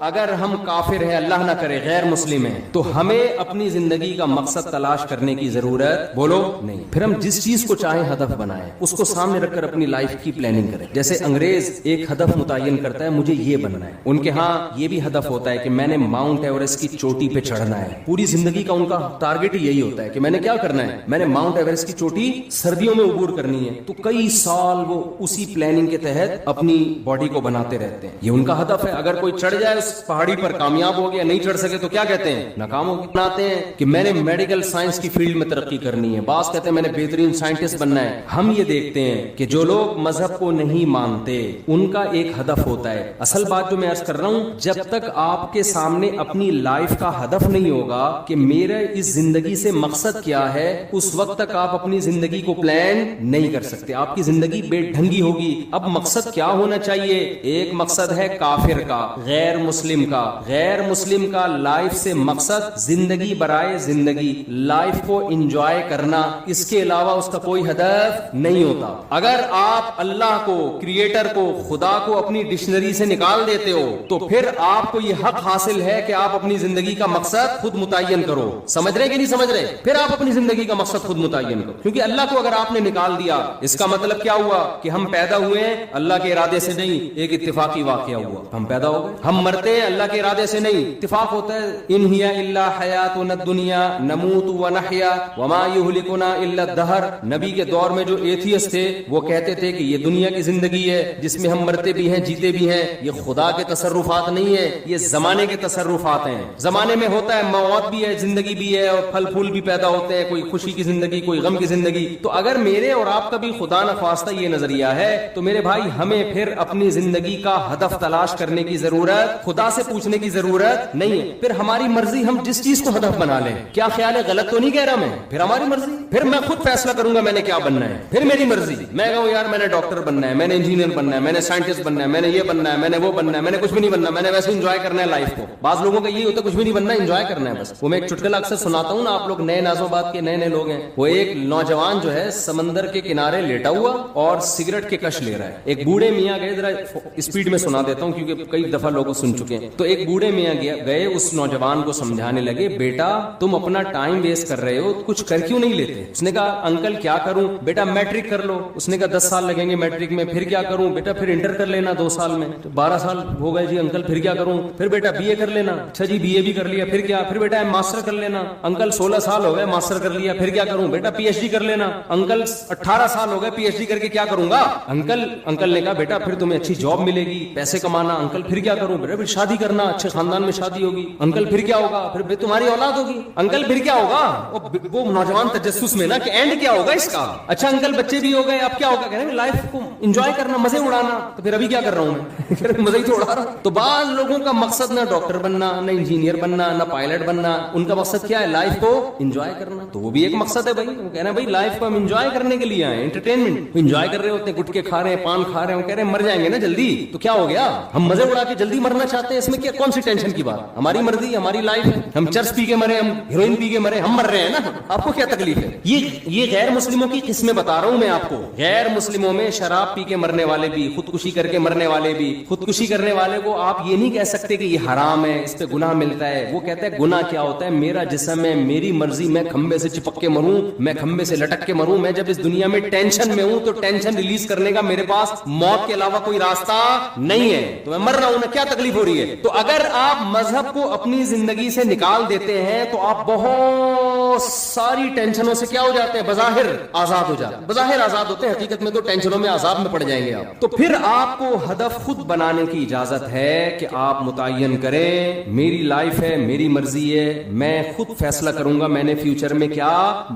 اگر ہم کافر ہیں, اللہ نہ کرے غیر مسلم ہیں, تو ہمیں اپنی زندگی کا مقصد تلاش کرنے کی ضرورت بولو نہیں. پھر ہم جس چیز کو چاہیں ہدف بنائیں, اس کو سامنے رکھ کر اپنی لائف کی پلاننگ کریں. جیسے انگریز ایک ہدف متعین کرتا ہے مجھے یہ بننا ہے, ان کے ہاں یہ بھی ہدف ہوتا ہے کہ میں نے ماؤنٹ ایوریسٹ کی چوٹی پہ چڑھنا ہے. پوری زندگی کا ان کا ٹارگٹ ہی یہی ہوتا ہے کہ میں نے کیا کرنا ہے, میں نے ماؤنٹ ایوریسٹ کی چوٹی سردیوں میں عبور کرنی ہے. تو کئی سال وہ اسی پلاننگ کے تحت اپنی باڈی کو بناتے رہتے ہیں, یہ ان کا ہدف ہے. اگر کوئی چڑھ جائے اس پہاڑی پر کامیاب ہو گیا, نہیں چڑھ سکے تو کیا کہتے ہیں ناکام ہو گئے. بناتے ہیں کہ میں نے میڈیکل سائنس کی فیلڈ میں ترقی کرنی ہے, بعض کہتے ہیں میں نے بہترین سائنٹسٹ بننا ہے. ہم یہ دیکھتے ہیں کہ جو لوگ مذہب کو نہیں مانتے ان کا ایک ہدف ہوتا ہے. اصل بات جو میں عرض کر رہا ہوں, جب تک آپ کے سامنے اپنی لائف کا ہدف نہیں ہوگا کہ میرے اس زندگی سے مقصد کیا ہے, اس وقت تک آپ اپنی زندگی کو پلان نہیں کر سکتے. آپ کی زندگی بے ڈھنگی ہوگی. اب مقصد کیا ہونا چاہیے؟ ایک مقصد ہے کافر کا, غیر مسلم کا. غیر مسلم کا لائف سے مقصد زندگی برائے زندگی, لائف کو انجوائے کرنا, اس کے علاوہ اس کا کوئی ہدف نہیں ہوتا. اگر آپ اللہ کو, کریٹر کو, خدا کو اپنی ڈکشنری سے نکال دیتے ہو تو پھر آپ کو یہ حق حاصل ہے کہ آپ اپنی زندگی کا مقصد خود متعین کرو. سمجھ رہے کہ نہیں سمجھ رہے؟ پھر آپ اپنی زندگی کا مقصد خود متعین کرو, کیونکہ اللہ کو اگر آپ نے نکال دیا, اس کا مطلب کیا ہوا کہ ہم پیدا ہوئے ہیں اللہ کے ارادے سے نہیں, ایک اتفاقی واقعہ ہوا, ہم پیدا ہو گئے. ہم مرتے ہیں اللہ کے ارادے سے نہیں, اتفاق ہوتا ہے. ان ہی الا حیاتنا الدنیا نموت ونحیا وما یہلکنا الا الدہر. نبی کے دور میں جو ایتھیسٹ تھے وہ کہتے تھے کہ یہ دنیا کی زندگی ہے جس میں ہم مرتے بھی ہیں جیتے بھی ہیں, یہ خدا کے تصرفات نہیں ہے, یہ زمانے کے تصرفات ہیں. زمانے میں ہوتا ہے موت بھی ہے, زندگی بھی ہے, اور پھل پھول بھی پیدا ہوتے ہیں, کوئی خوشی کی زندگی, کوئی غم کی زندگی. تو اگر میرے اور آپ کا بھی خدا نخواستہ یہ نظریہ ہے تو میرے بھائی ہمیں پھر اپنی زندگی کا ہدف تلاش کرنے کی ضرورت, خدا سے پوچھنے کی ضرورت نہیں ہے. پھر ہماری مرضی ہم جس چیز کو ہدف بنا لیں. کیا خیال ہے, غلط تو نہیں کہہ رہا میں؟ پھر ہماری مرضی, پھر میں خود فیصلہ کروں گا میں نے کیا بننا ہے. پھر میری مرضی, میں کہوں یار میں نے ڈاکٹر بننا ہے, میں نے انجینئر بننا ہے, میں نے سائنٹسٹ بننا ہے, میں نے یہ بننا ہے, میں نے وہ بننا ہے, میں نے کچھ بھی نہیں بننا, میں نے ویسے انجوائے کرنا ہے لائف کو. بعض لوگوں کا یہ ہوتا ہے کچھ بھی نہیں بننا, انجوائے کرنا ہے بس. وہ میں ایک چٹکلا اکثر سناتا ہوں نا, آپ لوگ نئے ناز و بات کے نئے لوگ ہیں. وہ ایک نوجوان جو ہے سمندر کے کنارے لیٹا ہوا اور سگریٹ کے کش لے رہا ہے. ایک بوڑھے میاں گئے, ذرا اسپیڈ میں سنا دیتا ہوں کیونکہ کئی دفعہ لوگ سن چکے ہیں. تو ایک بوڑھے میاں گئے اس نوجوان کو سمجھانے لگے, بیٹا تم اپنا ٹائم ویسٹ کر رہے ہو, کچھ کر کیوں نہیں لیتے؟ اس نے کہا انکل کیا کروں؟ بیٹا میٹرک کر لو. اس نے کہا 10 سال لگیں گے میٹرک میں. پھر کیا کروں؟ بیٹا پھر انٹر کر لینا 2 سال میں. 12 سال ہو گئے جی انکل, پھر کیا کروں؟ پھر بیٹا بی اے کر لینا. اچھا جی بی اے بھی کر لیا, پھر کیا؟ پھر بیٹا ماسٹر کر لینا. انکل 16 سال ہو گئے ماسٹر کر لیا, پھر کیا کروں؟ بیٹا پی ایچ ڈی کر لینا. انکل 18 سال ہو گئے پی ایچ ڈی کر کے کیا کروں گا؟ انکل نے کہا بیٹا پھر تمہیں اچھی جاب ملے گی, پیسے کمانا. انکل پھر کیا کروں؟ بیٹا پھر شادی کرنا, اچھے خاندان میں شادی ہوگی. انکل پھر کیا ہوگا؟ پھر تمہاری اولاد ہوگی. انکل پھر کیا ہوگا؟ وہ نوجوان تجسس میں نا کہ اینڈ کیا ہوگا اس کا. اچھا انکل بچے بھی ہو گئے, اب کیا ہوگا؟ کہہ رہے ہیں لائف کو انجوائے کرنا, مزے اڑانا. تو پھر ابھی کیا کر رہا ہوں میں؟ مزے ہی تو اڑا رہا ہوں. تو بعض لوگوں کا مقصد نہ ڈاکٹر بننا, نہ انجینئر بننا, نہ پائلٹ بننا. ان کا مقصد کیا ہے؟ لائف کو انجوائے کرنا. تو وہ بھی ایک مقصد ہے بھائی. وہ کہہ رہے ہیں بھائی لائف کو ہم انجوائے کرنے کے لیے آئے, انٹرٹینمنٹ انجوائے کر رہے ہوتے ہیں, گٹکے کھا رہے ہیں, پان کھا رہے ہیں. وہ کہہ رہے ہیں مر جائیں گے نا جلدی, تو کیا ہو گیا؟ ہم مزے اڑا کے جلدی مرنا چاہتے ہیں, اس میں کیا کون سی ٹینشن کی بات؟ ہماری مرضی, ہماری لائف ہے. ہم چرس پی کے مرے, ہم ہیروئن پی کے مرے, ہم مر رہے ہیں نا, آپ کو کیا تکلیف ہے؟ یہ غیر مسلموں کی قسمیں بتا رہا ہوں میں آپ کو. غیر مسلموں میں شراب پی کے مرنے والے بھی, خودکشی کر کے مرنے والے بھی. خودکشی کرنے والے کو آپ یہ نہیں کہہ سکتے کہ یہ حرام ہے, اس پہ گناہ ملتا ہے. وہ کہتا ہے گناہ کیا ہوتا ہے؟ میرا جسم ہے, میری مرضی, میں کھمبے سے چپک کے مروں, میں کھمبے سے لٹک کے مروں. میں جب اس دنیا میں ٹینشن میں ہوں تو ٹینشن ریلیز کرنے کا میرے پاس موت کے علاوہ کوئی راستہ نہیں ہے, تو میں مر رہا ہوں نا, کیا تکلیف ہو رہی ہے؟ تو اگر آپ مذہب کو اپنی زندگی سے نکال دیتے ہیں تو آپ بہت ساری ٹینشنوں سے کیا ہو جاتے ہیں؟ بظاہر آزاد ہو جاتے ہیں. بظاہر آزاد ہوتے ہیں, حقیقت میں تو ٹینشنوں میں عذاب میں پڑ جائیں گے آپ. تو پھر آپ کو ہدف خود بنانے کی اجازت ہے کہ آپ متعین کریں, میری لائف ہے, میری مرضی ہے, میں خود فیصلہ کروں گا میں نے فیوچر میں کیا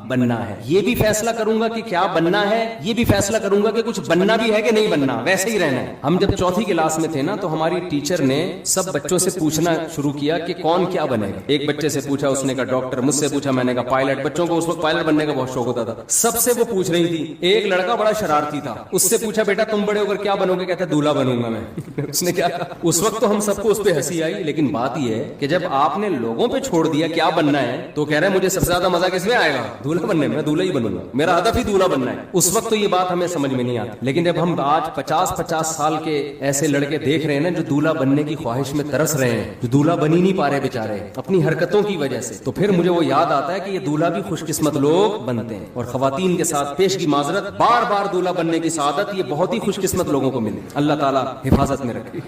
بننا ہے. یہ بھی فیصلہ کروں گا کہ کیا بننا ہے, یہ بھی فیصلہ کروں گا کہ کچھ بننا بھی ہے کہ نہیں بننا, ویسے ہی رہنا ہے. ہم جب 4تھی کلاس میں تھے نا تو ہماری ٹیچر نے سب بچوں سے پوچھنا شروع کیا کہ کون کیا بنے گا. ایک بچے سے پوچھا, اس نے کہا ڈاکٹر. مجھ سے پوچھا, میں نے کہا پائلٹ. بچوں کو اس وقت پائلٹ بننے کا بہت شوق ہوتا تھا. سب سے وہ پوچھ رہی تھی. ایک لڑکا بڑا شرارتی تھا, اس سے پوچھا بیٹا تم بڑے ہو کر کیا بنو گے؟ کہتا دولہا بنوں گا میں. اس نے کیا کہا؟ اس وقت تو ہم سب کو اس پہ ہنسی آئی, لیکن بات یہ ہے کہ جب آپ نے لوگوں پہ چھوڑ دیا کیا بننا ہے تو کہہ رہے ہیں مجھے سب سے زیادہ مزہ کس میں آئے گا؟ دولہا بننے میں. دولہا ہی بنوں گا, میرا ہدف ہی دولہا بننا ہے. اس وقت تو یہ بات ہمیں سمجھ میں نہیں آتی, لیکن جب ہم آج 50 سال کے ایسے لڑکے دیکھ رہے ہیں نا جو دولہا بننے کی خواہش میں ترس رہے ہیں, جو دولہا بنی نہیں پا رہے بیچارے اپنی حرکتوں کی وجہ سے, تو پھر مجھے وہ یاد آتا ہے کہ یہ دولہا بھی خوش قسمت لوگ بنتے ہیں. اور خواتین کے ساتھ پیش کی معذرت, بار بار دولہا بننے کی سعادت یہ بہت ہی خوش قسمت لوگوں کو ملی. اللہ تعالیٰ حفاظت میں رکھے.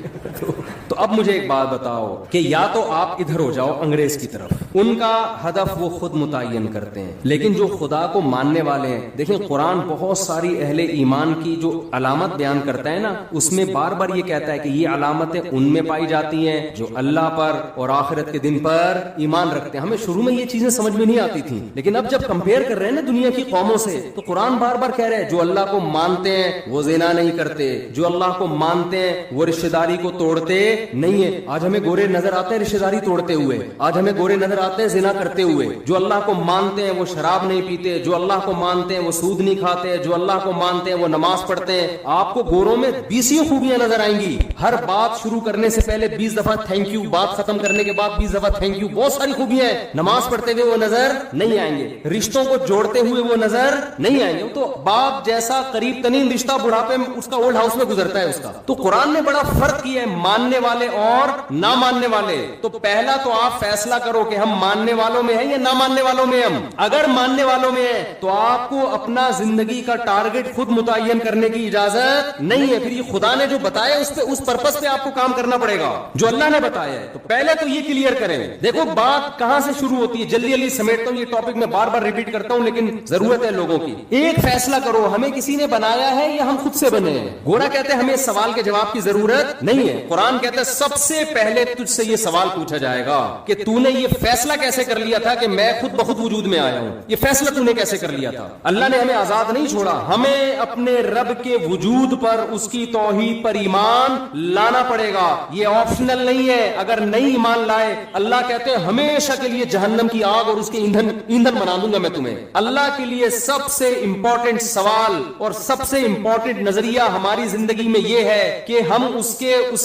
تو اب مجھے ایک بات بتاؤ کہ یا تو آپ ادھر ہو جاؤ انگریز کی طرف, ان کا ہدف وہ خود متعین کرتے ہیں, لیکن جو خدا کو ماننے والے ہیں, دیکھیں قرآن بہت ساری اہل ایمان کی جو علامت بیان کرتا ہے نا, اس میں بار بار یہ کہتا ہے کہ یہ علامتیں ان میں پائی جاتی ہیں جو اللہ پر اور آخرت کے دن پر ایمان رکھتے ہیں. ہمیں شروع میں یہ چیزیں سمجھ میں نہیں آتی تھیں, لیکن اب جب کمپیئر کر رہے ہیں نا دنیا کی قوموں سے تو قرآن بار بار کہہ رہے ہیں جو اللہ کو مانتے ہیں وہ زنا نہیں کرتے, جو اللہ کو مانتے ہیں وہ رشتہ داری کو توڑتے نہیں ہے. آج ہمیں گورے نظر آتے ہیں رشتہ داری توڑتے ہوئے, آج ہمیں گورے نظر آتے ہیں زنا کرتے ہوئے. جو اللہ کو مانتے ہیں وہ شراب نہیں پیتے, جو اللہ کو مانتے ہیں وہ سود نہیں کھاتے, جو اللہ کو مانتے ہیں وہ نماز پڑھتے ہیں. آپ کو گوروں میں 20 خوبیاں نظر آئیں گی. ہر بات شروع کرنے سے پہلے 20 دفعہ تھینک یو, بات ختم کرنے کے بعد 20 دفعہ تھینک یو. بہت ساری خوبیاں ہیں. نماز پڑھتے ہوئے وہ نظر نہیں آئیں گے, رشتوں کو جوڑتے ہوئے وہ نظر نہیں آئیں گے. تو باپ جیسا قریب ترین رشتہ بڑھاپے میں اس کا اولڈ ہاؤس میں گزرتا ہے اس کا. تو قرآن نے بڑا فرق کیا ہے ماننے والے اور نہ ماننے والے. تو پہلا تو آپ فیصلہ کرو کہ ہم ماننے والوں میں ہیں یا نہ ماننے والوں میں. ہم اگر ماننے والوں میں ہیں تو آپ کو اپنا زندگی کا ٹارگٹ خود متعین کرنے کی اجازت نہیں ہے. پھر یہ خدا نے جو بتایا اس پرپس پہ آپ کو کام کرنا پڑے گا جو اللہ نے بتایا ہے. تو پہلے تو یہ کلیئر کریں. دیکھو بات کہاں سے شروع ہوتی ہے, جلدی جلدی سمیٹتا ہوں, یہ ٹاپک میں بار بار ریپیٹ کرتا ہوں لیکن ضرورت ہے لوگوں کی. ایک فیصلہ کرو, ہمیں کسی نے بنایا ہے یا ہم خود سے بنے ہیں. گورا کہتے ہیں ہمیں اس سوال کے جواب کی ضرورت نہیں ہے. قرآن کہتا ہے سب سے پہلے تجھ سے یہ سوال پوچھا پوچھا جائے گا کہ تو نے یہ فیصلہ کیسے کر لیا تھا کہ میں خود بخود وجود میں آیا ہوں, یہ فیصلہ تو نے کیسے کر لیا تھا. اللہ نے ہمیں آزاد نہیں چھوڑا, ہمیں اپنے رب کے وجود پر, اس کی توحید پر ایمان لانا پڑے گا. یہ آپشنل نہیں ہے. اگر نہیں ایمان لائے, اللہ کہتے ہیں ہمیشہ کے لیے جہنم کی آگ اور اس کے ایندھن بنا دوں گا میں تمہیں. اللہ کے لیے سب سے امپورٹنٹ سوال اور سب سے امپورٹنٹ نظریہ ہماری زندگی میں یہ ہے کہ ہم اس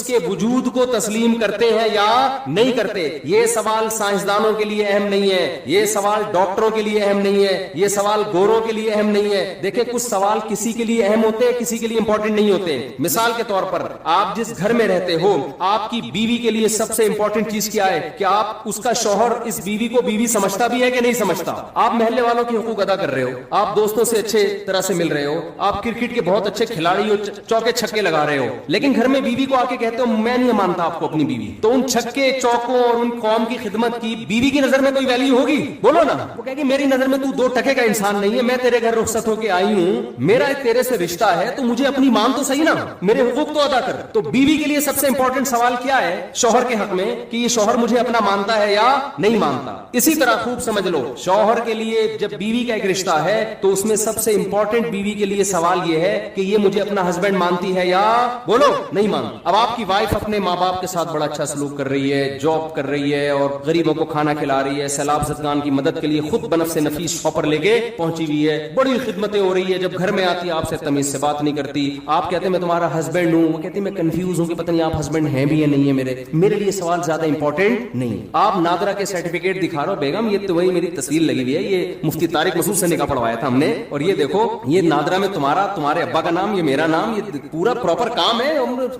کے وجود کو تسلیم کرتے ہیں یا نہیں کرتے. یہ سوال سائنسدانوں کے لیے اہم نہیں ہے, یہ سوال ڈاکٹروں کے لیے اہم نہیں ہے, یہ سوال گوروں کے لیے اہم نہیں ہے. دیکھیں کچھ سوال کسی کے لیے اہم ہوتے ہیں, کسی کے لیے امپورٹنٹ نہیں ہوتے. مثال کے طور پر آپ جس گھر میں رہتے ہو, آپ کی بیوی کے لیے سب سے امپورٹنٹ چیز کیا ہے کہ آپ اس کا شوہر اس بیوی کو بیوی سمجھتا بھی ہے کہ نہیں سمجھتا. آپ محلے والوں کے حقوق ادا کر رہے ہو, آپ دوستوں سے اچھے طرح سے مل رہے ہو, آپ کرکٹ کے بہت اچھے کھلاڑی ہو, چوکے چھکے لگا رہے ہو, لیکن گھر میں بیوی کو آ کے کہتے ہو میں نہیں مانتا آپ کو اپنی بیوی, تو ان چھکے چوکوں اور ان قوم کی خدمت کی بیوی کی نظر میں کوئی ویلیو ہوگی؟ بولو نا. وہ کہے گی میری نظر میں تو 2 ٹکے کا انسان نہیں ہے, میں تیرے گھر رخصت ہو کے آئی ہوں, میرا تیرے سے رشتہ ہے, تو مجھے اپنی مان تو صحیح نا, میرے حقوق تو ادا کر. تو بیوی کے لیے سب سے امپورٹنٹ سوال کیا ہے شوہر کے حق میں کہ یہ شوہر مجھے اپنا مانتا ہے یا نہیں مانتا. اسی طرح خوب سمجھ لو, شوہر کے لیے جب بیوی کا ایک رشتہ ہے تو اس میں سب سے امپورٹنٹ بیوی کے لیے سوال یہ ہے کہ یہ مجھے اپنا ہسبینڈ مانتی ہے یا بولو نہیں مانتی. اب آپ کی وائف اپنے ماں باپ کے ساتھ بڑا اچھا سلوک کر رہی ہے, جاب کر رہی ہے اور غریبوں کو کھانا کھلا رہی ہے, سیلاب زدگان کی مدد کے لیے خود بنفس نفیس شاپر لے کے پہنچی ہوئی ہے, بڑی خدمتیں ہو رہی ہے. جب گھر میں آتی ہے آپ سے تمیز سے بات نہیں کرتی, آپ کہتے ہیں میں تمہارا ہسبینڈ ہوں, وہ کہتی ہے میں کنفیوز ہوں کہ پتہ نہیں آپ ہسبینڈ ہیں بھی یا نہیں ہے. میرے لیے سوال زیادہ امپورٹنٹ نہیں. آپ نادرا کے سرٹیفکیٹ دکھا رہے ہو, بیگم یہ تو وہی میری تصویر لگی ہوئی ہے, یہ مفتی طارق مسعود سے نکاح پڑھوایا تھا ہم نے, اور یہ دیکھو یہ نادرا میں تمہارے ابا کا نام, یہ میرا نام, یہ پورا پراپر کام ہے,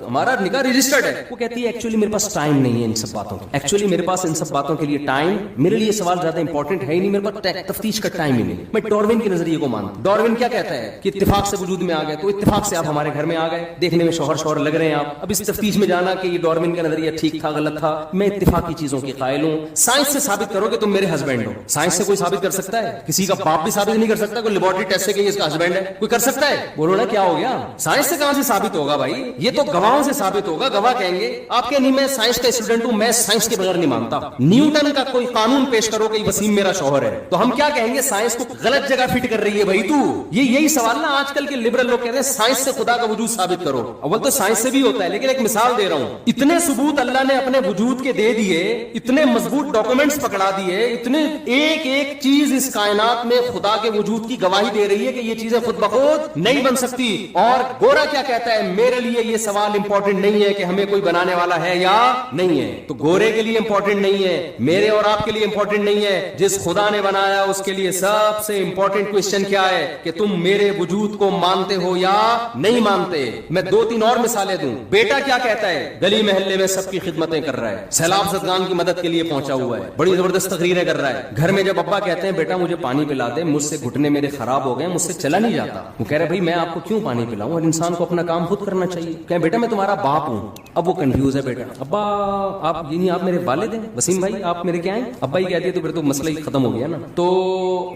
ہمارا نکاح رجسٹرڈ ہے. وہ کہتی ہے ایکچولی میرے پاس ٹائم نہیں ہے ان سب باتوں کا, ایکچولی میرے پاس ان سب باتوں کے لیے ٹائم, میرے لیے سوال زیادہ امپورٹنٹ ہے ہی نہیں, میرے پاس تفتیش کا ٹائم ہی نہیں. میں ڈاروین کے نظریے کو مانتا ہوں. ڈاروین کیا کہتا ہے کہ اتفاق سے وجود میں آ گئے, تو اتفاق سے آپ ہمارے گھر میں آ گئے, دیکھنے میں شوہر لگ رہے ہیں آپ. اب اس تفتیش میں جانا کہ یہ ڈاروین کا نظریہ ٹھیک تھا غلط تھا, میں اتفاقی چیزوں کی قائل ہوں. سائنس سے ثابت کرو کہ تم میرے ہسبینڈ ہو. سائنس سے کوئی ثابت کر سکتا ہے؟ کسی کا باپ بھی ثابت نہیں کر سکتا. کوئی لیبورٹری ٹیسٹ سے کہ یہ اس کا ہسبینڈ ہے کوئی کر سکتا ہے؟ بولو نا کیا ہو گیا, سائنس سے کہاں سے ثابت ہوگا بھائی, یہ تو گواہوں سے ثابت ہوگا. گواہ کہیں گے آپ کے نہیں میں سائنس کا اسٹوڈنٹ ہوں, میں سائنس کے بغیر نہیں مانتا. نیوٹن کا کوئی قانون پیش کرو کہ وسیم میرا شوہر ہے, تو ہم کیا کہیں گے سائنس کو غلط جگہ فٹ کر رہی ہے بھائی تو. یہی سوال نا آج کل کے لبرل لوگ کہتے ہیں سائنس سے خدا کا وجود ثابت کرو. اول تو سائنس سے بھی ہوتا ہے, لیکن ایک مثال دے رہا ہوں, اتنے ثبوت اللہ نے اپنے وجود کے دے دیے, اتنے مضبوط ڈاکومنٹس پکڑا دیے, اتنے ایک ایک چیز اس کائنات میں خدا کے وجود کی گواہی دے رہی ہے کہ یہ چیزیں خود بخود نہیں بن سکتی. اور گورا کیا کہتا ہے, میرے لیے یہ سوال امپورٹنٹ نہیں ہے کہ ہمیں کوئی بنانے والا ہے یا نہیں ہے. تو گورے کے لیے امپورٹنٹ نہیں ہے, میرے اور آپ کے لیے امپورٹنٹ نہیں ہے, جس خدا نے بنایا اس کے لیے سب سے امپورٹنٹ کوشچن کیا ہے کہ تم میرے وجود کو مانتے ہو یا نہیں مانتے. میں 2-3 اور مثالیں دوں. بیٹا کیا کہتا ہے, گلی محلے میں سب کی خدمتیں کر رہا ہے, سیلاب زدگان کی مدد کے لیے پہنچا ہوا ہے, بڑی زبردست تقریریں کر رہا ہے. گھر میں جب ابا کہتے ہیں بیٹا مجھے پانی پلا دے, مجھ سے گھٹنے میرے خراب ہو گئے, مجھ سے چلا نہیں جاتا, وہ کہہ رہے بھائی میں آپ کو کیوں پانی پلاؤں, اور انسان کو اپنا کام خود کرنا چاہیے. کہ بیٹا میں تمہارا باپ ہوں. اب وہ کنفیوز ہے, بیٹا ابا آپ یعنی آپ میرے والد ہیں, وسیم بھائی آپ میرے کیا ہیں, ابا ہی کہہ دیا تو پھر تو مسئلہ ہی ختم ہو گیا نا. تو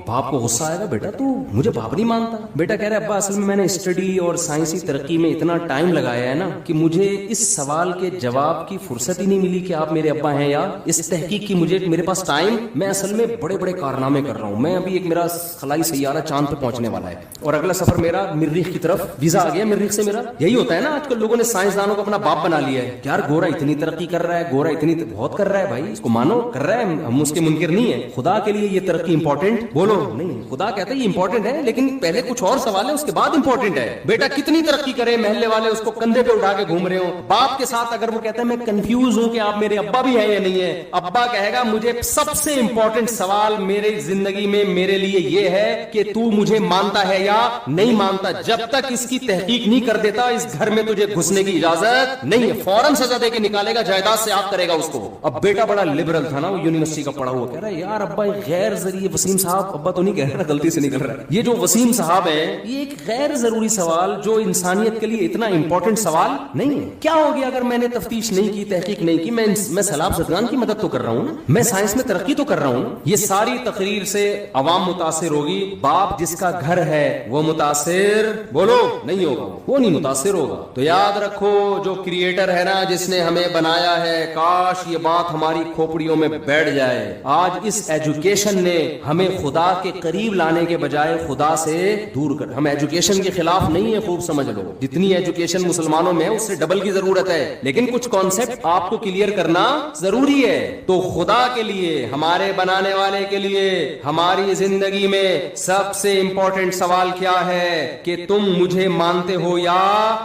باپ کو غصہ آئے گا, بیٹا تو مجھے باپ نہیں مانتا. بیٹا کہہ رہا ہے ابا اصل میں نے اسٹڈی اور سائنسی ترقی میں اتنا ٹائم لگایا ہے نا کہ مجھے اس سوال کے جواب کی فرصت ہی نہیں ملی کہ آپ میرے ابا ہیں, یا اس تحقیق کی میرے پاس ٹائم, میں اصل میں بڑے بڑے کارنامے کر رہا ہوں. میں ابھی ایک میرا خلائی سیارہ چاند پہ پہنچنے والا ہے, اور اگلا سفر میرا مریخ کی طرف, ویزا آ گیا مریخ سے میرا. یہی ہوتا ہے نا آج کل لوگوں نے سائنسدانوں کو اپنا باپ بنا لیا ہے. یار گورا اتنی ترقی کر رہا ہے, گورا اتنی بہت کر رہا ہے, بھائی اس کو مانو کر رہا ہے, ہم اس کے منکر نہیں ہے. خدا کے لیے یہ ترقی امپورٹنٹ بولو نہیں, خدا کہتا ہے یہ امپورٹنٹ ہے, لیکن پہلے کچھ اور سوال ہے اس کے بعد امپورٹنٹ ہے. بیٹا کتنی ترقی کرے, محلے والے اس کو کندھے پہ اٹھا کے گھوم رہے ہوں. باپ کے ساتھ اگر وہ کہتا ہے میں کنفیوز ہوں کہ آپ میرے ابا بھی ہیں یا نہیں ہے, ابا کہے گا مجھے سب سے امپورٹنٹ سوال میرے زندگی میں میرے لیے یہ ہے کہ تو مجھے مانتا ہے یا نہیں مانتا. جب تک اس کی تحقیق نہیں کر دیتا اس گھر میں تجھے گھسنے کی اجازت نہیں ہے. فوراً سزا دے کے نکالے گا, جائیداد سے آگ کرے گا اس کو. اب بیٹا بڑا لبرل تھا نا, وہ یونیورسٹی کا پڑھا ہوا, کہہ رہا ہے یار ابا غیر ضروری, وسیم صاحب ابا تو نہیں کہہ رہا, غلطی سے نکل رہا ہے, یہ جو وسیم صاحب ہے یہ ایک غیر ضروری سوال جو انسانیت کے لیے اتنا امپورٹنٹ سوال نہیں ہے. کیا ہو گیا اگر میں نے تفتیش نہیں کی, تحقیق نہیں کی, میں سیلاب زدگان کی مدد تو کر رہا ہوں نا, میں سائنس میں ترقی تو کر رہا ہوں. یہ ساری تقریر سے عوام متاثر ہوگی, باپ جس کا گھر ہے وہ متاثر بولو نہیں ہوگا, وہ نہیں متاثر ہوگا. تو یاد رکھو جو کریٹر ہے نا, جس نے ہمیں بنایا ہے, کاش کاش یہ بات ہماری کھوپڑیوں میں بیٹھ جائے. آج اس ایجوکیشن نے ہمیں خدا کے قریب لانے کے بجائے خدا سے دور کر. ہم ایجوکیشن کے خلاف نہیں ہے, خوب سمجھ لو, جتنی ایجوکیشن مسلمانوں میں اس سے ڈبل کی ضرورت ہے, لیکن کچھ کانسیپٹ آپ کو کلیئر کرنا ضروری ہے. تو خدا کے لیے, ہمارے بنانے والے کے لیے, ہماری زندگی میں سب سے امپورٹنٹ سوال کیا ہے کہ تم مجھے مانتے ہو یا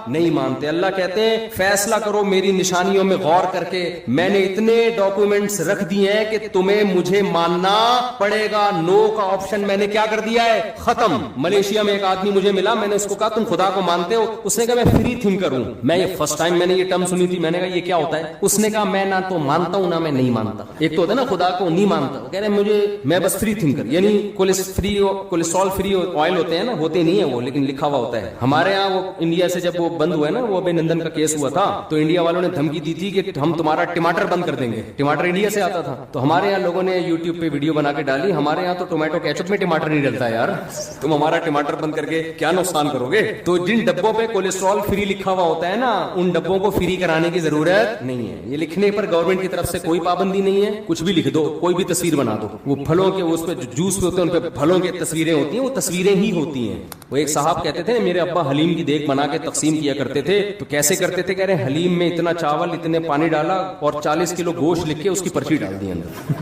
نہیں مانتے. اللہ کہتے ہیں فیصلہ کرو میری نشانیوں میں غور کر کے, میں نے اتنے ڈاکومنٹس رکھ دیے ہیں کہ تمہیں مجھے ماننا پڑے گا. نو کا آپشن میں نے کیا کر دیا ہے, ختم. ملیشیا میں ایک آدمی مجھے ملا, میں نے اس کو کہا تم خدا کو مانتے ہو؟ اس نے کہا میں فری تھنکر ہوں. میں یہ فرسٹ ٹائم میں نے یہ ٹرم سنی تھی, میں نے کہا یہ کیا ہوتا ہے؟ اس نے کہا میں نہ تو مانتا ہوں نہ میں نہیں مانتا. ایک تو ہوتا ہے نا خدا کو نہیں مانتا, کہہ رہے مجھے میں بس فری تھنکر, یعنی کولیسٹرول فری آئل ہوتے ہیں نا, ہوتے نہیں ہیں وہ, لیکن لکھا ہوا ہوتا ہے. ہمارے یہاں وہ انڈیا سے جب وہ بند ہوا ہے نا, وہ ابے نندن کا کیس ہوا تھا, تو انڈیا والوں نے دھمکی دی تھی کہ ہم تمہارا ٹماٹر بند کر دیں گے. ٹماٹر انڈیا سے آتا تھا, تو ہمارے یہاں لوگوں نے یوٹیوب پہ ویڈیو بنا کے ڈالی, ہمارے یہاں تو ٹومیٹو کیچپ میں ٹماٹر نہیں ڈلتا یار, تم ہمارا ٹماٹر بند کر کے کیا نقصان کرو گے. تو جن ڈبوں پہ کولیسٹرول فری لکھا ہوا ہوتا ہے نا, ان ڈبوں کو فری کرانے کی ضرورت نہیں ہے. یہ لکھنے پر گورنمنٹ کی طرف سے کوئی پابندی نہیں ہے, کچھ بھی لکھ دو, کوئی بھی تصویر بنا دو. وہ پھلوں کے اس پہ جوس پہ ہوتے ہیں, ان پہ پھلوں کی تصویریں ہوتی ہیں, وہ تصویریں ہی ہوتی ہیں. وہ ایک صاحب کہتے تھے میرے ابا حلیم کی دیگ بنا کے تقسیم کیا کرتے تھے, تو کیسے کرتے تھے؟ کہہ رہے حلیم میں اتنا چاول, اتنے پانی ڈالا اور 40 کلو گوشت لکھ کے اس کی پرچی ڈال دی اندر.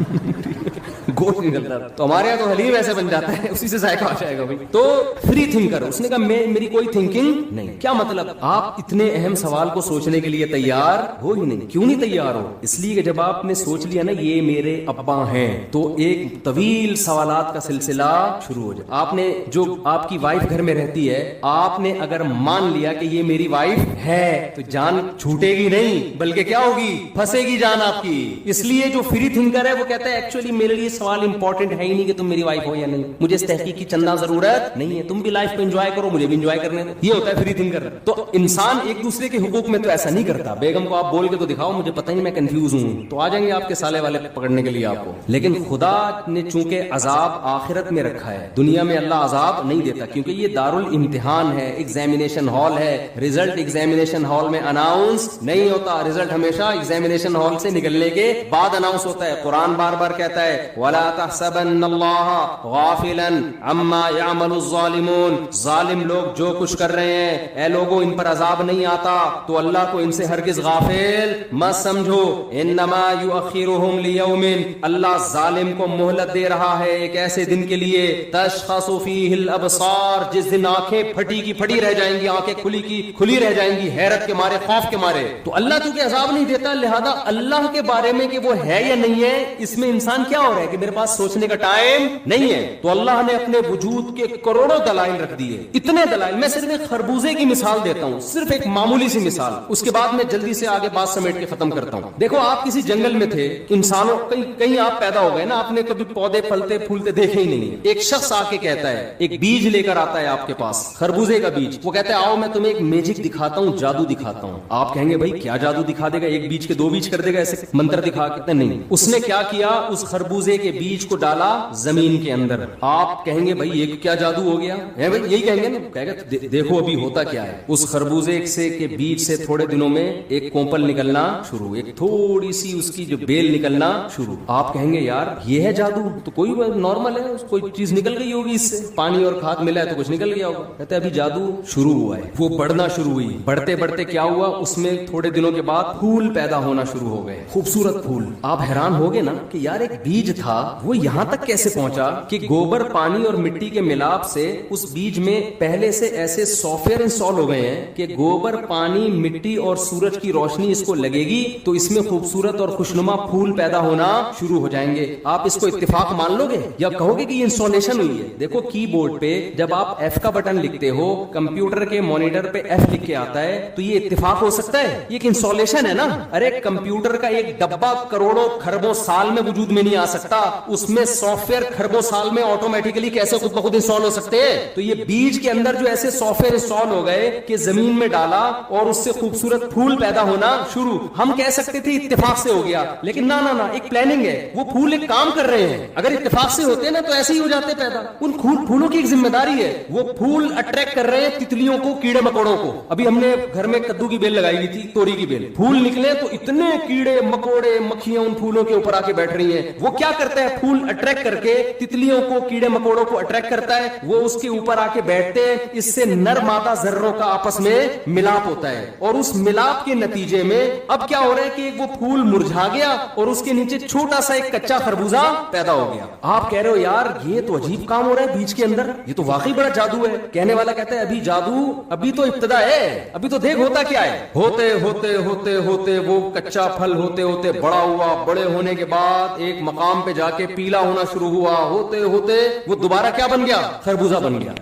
گوشت نہیں ڈلتا. تو ہمارے یہاں تو حلیم ایسے بن جاتا ہے, اسی سے ذائقہ آ جائے گا بھائی. تو فری تھنکر. اس نے کہا میری کوئی تھنکنگ نہیں. کیا مطلب؟ آپ اتنے اہم سوال کو سوچنے کے لیے تیار ہو ہی نہیں. کیوں نہیں تیار ہو؟ اس لیے کہ جب آپ نے سوچ لیا نا یہ میرے ابا ہیں, تو ایک طویل سوالات کا سلسلہ شروع ہو جائے. آپ نے جو آپ کی وائف گھر میں رہتی ہے, آپ نے اگر مان لیا کہ یہ میری وائف ہے, تو جان چھوٹے گی نہیں, بلکہ کیا ہوگی, پھنسے گی جان آپ کی. اس لیے جو فری تھنکر ہے وہ کہتا ہے ایکچولی میرے لیے سوال امپورٹنٹ ہے ہی نہیں کہ تم میری وائف ہو یا نہیں, مجھے اس تحقیق کی چندہ ضرورت نہیں ہے, تم بھی لائف کو انجوائے کرو, مجھے بھی انجوائے کرنے دو. یہ ہوتا ہے فری تھنکر. تو انسان ایک دوسرے کے حقوق میں تو ایسا نہیں کرتا. بیگم کو آپ بول کے تو دکھاؤ مجھے پتہ نہیں, میں کنفیوز ہوں, تو آ جائیں گے آپ کے سالے والے پکڑنے کے لیے آپ کو. لیکن خدا نے چونکہ عذاب آخرت میں رکھا ہے, دنیا میں اللہ عذاب نہیں دیتا, کیونکہ یہ دارالامتحان ہے, ایگزامینیشن ہال ہے. رزلٹ ایگزامینیشن ہال میں اناؤنس نہیں ہوتا, رزلٹ ہمیشہ ایگزامینیشن ہال سے نکلنے کے بعد اناؤنس ہوتا ہے. قرآن بار بار کہتا ہے وَلَا تَحْسَبَنَّ اللَّهَ غَافِلًا عَمَّا يَعْمَلُ الظَّالِمُونَ. ظالم لوگ جو کچھ کر رہے ہیں, اے لوگوں ان پر عذاب نہیں آتا, تو اللہ کو ان سے ہرگز غافل مت سمجھو. انما یؤخرهم لیوم, اللہ ظالم کو مہلت دے رہا ہے ایک ایسے دن کے لیے, تشخص فیہ الابصار, جس دن آنکھیں پھٹی کی پھٹی رہ جائیں گی, آنکھیں کھلی کی کھلی رہ جائیں گی, حیرت کے مارے, خوف کے مارے. تو اللہ تو کہ عذاب نہیں دیتا, لہذا اللہ کے بارے میں کہ وہ ہے یا نہیں ہے, اس میں انسان کیا ہو رہا ہے کہ میرے پاس سوچنے کا ٹائم نہیں ہے. تو اللہ نے اپنے وجود کے کروڑوں دلائل رکھ دیے, اتنے دلائل. میں صرف ایک خربوزے کی مثال دیتا ہوں, صرف ایک معمولی سی مثال, اس کے بعد میں جلدی سے آگے بات سمیٹ کے ختم کرتا ہوں. دیکھو آپ کسی جنگل میں تھے, انسانوں کہیں آپ پیدا ہو گئے نا, آپ نے کبھی پودے پھلتے پھولتے دیکھے ہی نہیں. ایک شخص آ کے کہتا ہے, ایک بیج لے کر آتا ہے آپ کے پاس, خربوزے کا بیج. وہ کہتا ہے آؤ میں تمہیں ایک میجک دکھاتا ہوں, جادو دکھاتا ہوں. آپ کہیں گے بھائی کیا جادو دکھا دے گا, ایک بیج کے 2 بیج کر دے گا ایسے منتر دکھا کے؟ نہیں. اس نے کیا کیا, اس خربوزے کے بیج کو ڈالا زمین کے اندر. آپ کہیں گے بھائی یہ کیا جادو ہو گیا ہے بھائی, یہی کہیں گے نا. کہے گا دیکھو ابھی ہوتا کیا ہے. اس خربوزے سے کے بیج سے تھوڑے دنوں میں ایک کومپل نکلنا شروع, ایک تھوڑی سی اس کی جو بیل نکلنا شروع. آپ کہیں گے یار یہ ہے جادو, تو کوئی نارمل ہے, کوئی چیز نکل گئی ہوگی اس سے, پانی اور کھاد ملا ہے تو کچھ نکل گیا ہوگا. کہتے ہیں ابھی جادو شروع ہوا ہے. وہ بڑھنا شروع ہوئی, بڑھتے بڑھتے کیا ہوا, اس میں تھوڑے دنوں کے بعد پھول پیدا ہونا شروع ہو گئے, خوبصورت پھول. آپ حیران ہوگے نا کہ یار ایک بیج تھا وہ یہاں تک کیسے پہنچا کہ گوبر, پانی اور مٹی کے ملاپ سے اس بیج میں پہلے سے ایسے سافٹ ویئر انسٹال ہو گئے ہیں کہ گوبر, پانی, مٹی اور سورج کی روشنی اس کو لگے گی تو اس میں خوبصورت اور خوشنما پھول پیدا ہونا شروع ہو جائیں گے. آپ اس کو اتفاق مان لو گے یا کہو گے کہ یہ انسٹالیشن ہوئی ہے؟ دیکھو کی بورڈ پہ جب آپ ایف کا بٹن لکھتے ہو, کمپیوٹر کے مانیٹر پہ ایف لکھ کے آتا ہے, تو یہ اتفاق ہو سکتا ہے؟ یہ ایک انسٹالیشن ہے نا. ارے کمپیوٹر کا ایک ڈبہ کروڑوں کھربوں سال میں وجود میں نہیں آ سکتا, اس میں سافٹ ویئر خربوں سال میں آٹومیٹکلی کیسے خود بخود انسٹال ہو سکتے ہیں؟ تو یہ بیج کے اندر جو ایسے سافٹ ویئر انسٹال ہو گئے کہ زمین میں ڈالا اور اس سے خوبصورت پھول پیدا ہونا شروع. ہم کہہ سکتے تھے اتفاق سے ہو گیا, لیکن نہ ایک پلاننگ ہے. وہ پھول ایک کام کر رہے ہیں. اگر اتفاق سے ہوتے نا تو ایسے ہی ہو جاتے پیدا. ان پھولوں کی ایک ذمہ داری ہے. وہ پھول اٹریکٹ کر رہے ہیں تتلیوں کو, کیڑے مکوڑوں کو. ابھی ہم نے گھر میں کدو کی بیل لگائی ہوئی تھی, توری کی بیل. پھول نکلے تو اتنے کیڑے مکوڑے مکھیاں ان پھولوں کے اوپر آ کے بیٹھ رہی ہیں. وہ کیا کرتا ہے, پھول اٹریکٹ کر کے تتلیوں کو, کیڑے مکوڑوں کو اٹریکٹ کرتا ہے. وہ اس کے اوپر آ کے بیٹھتے ہیں. اس سے نر مادہ ذروں کا آپس میں ملاپ ہوتا ہے, اور اس ملاپ کے نتیجے میں اب کیا ہو رہا ہے کہ وہ پھول مرجھا گیا اور اس کے نیچے چھوٹا سا ایک کچا خربوزہ پیدا ہو گیا. آپ کہہ رہے ہو یار یہ تو عجیب کام ہو رہا ہے بیج کے اندر, یہ تو واقعی بڑا جادو ہے. کہنے والا کہتا ہے ابھی جادو, ابھی تو ابتدا ہے, ابھی تو دیکھ ہوتا کیا ہے. ہوتے ہوتے ہوتے ہوتے وہ کچا پھل ہوتے ہوتے بڑا ہوا. بڑے ہونے کے بعد ایک مقام پہ جا کے پیلا ہونا شروع ہوا. ہوتے ہوتے وہ دوبارہ کیا بن گیا, خربوزہ بن گیا.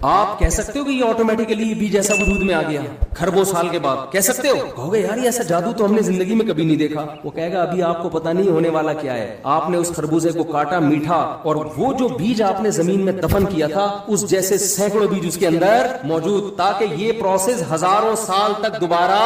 آپ کہہ سکتے ہو کہ یہ آٹومیٹکلی بیج ایسا وجود میں آ گیا خربوں سال کے بعد؟ کہہ سکتے ہو؟ کہو گے یار یہ ایسا جادو تو ہم نے زندگی میں کبھی نہیں دیکھا. وہ کہے گا ابھی آپ کو پتا نہیں ہونے والا کیا ہے. آپ نے اس خربوزے کو کاٹا, میٹھا, اور وہ جو بیج آپ نے زمین میں دفن کیا تھا اس جیسے سینکڑوں بیج اس کے اندر موجود, تاکہ یہ پروسیس ہزاروں سال تک دوبارہ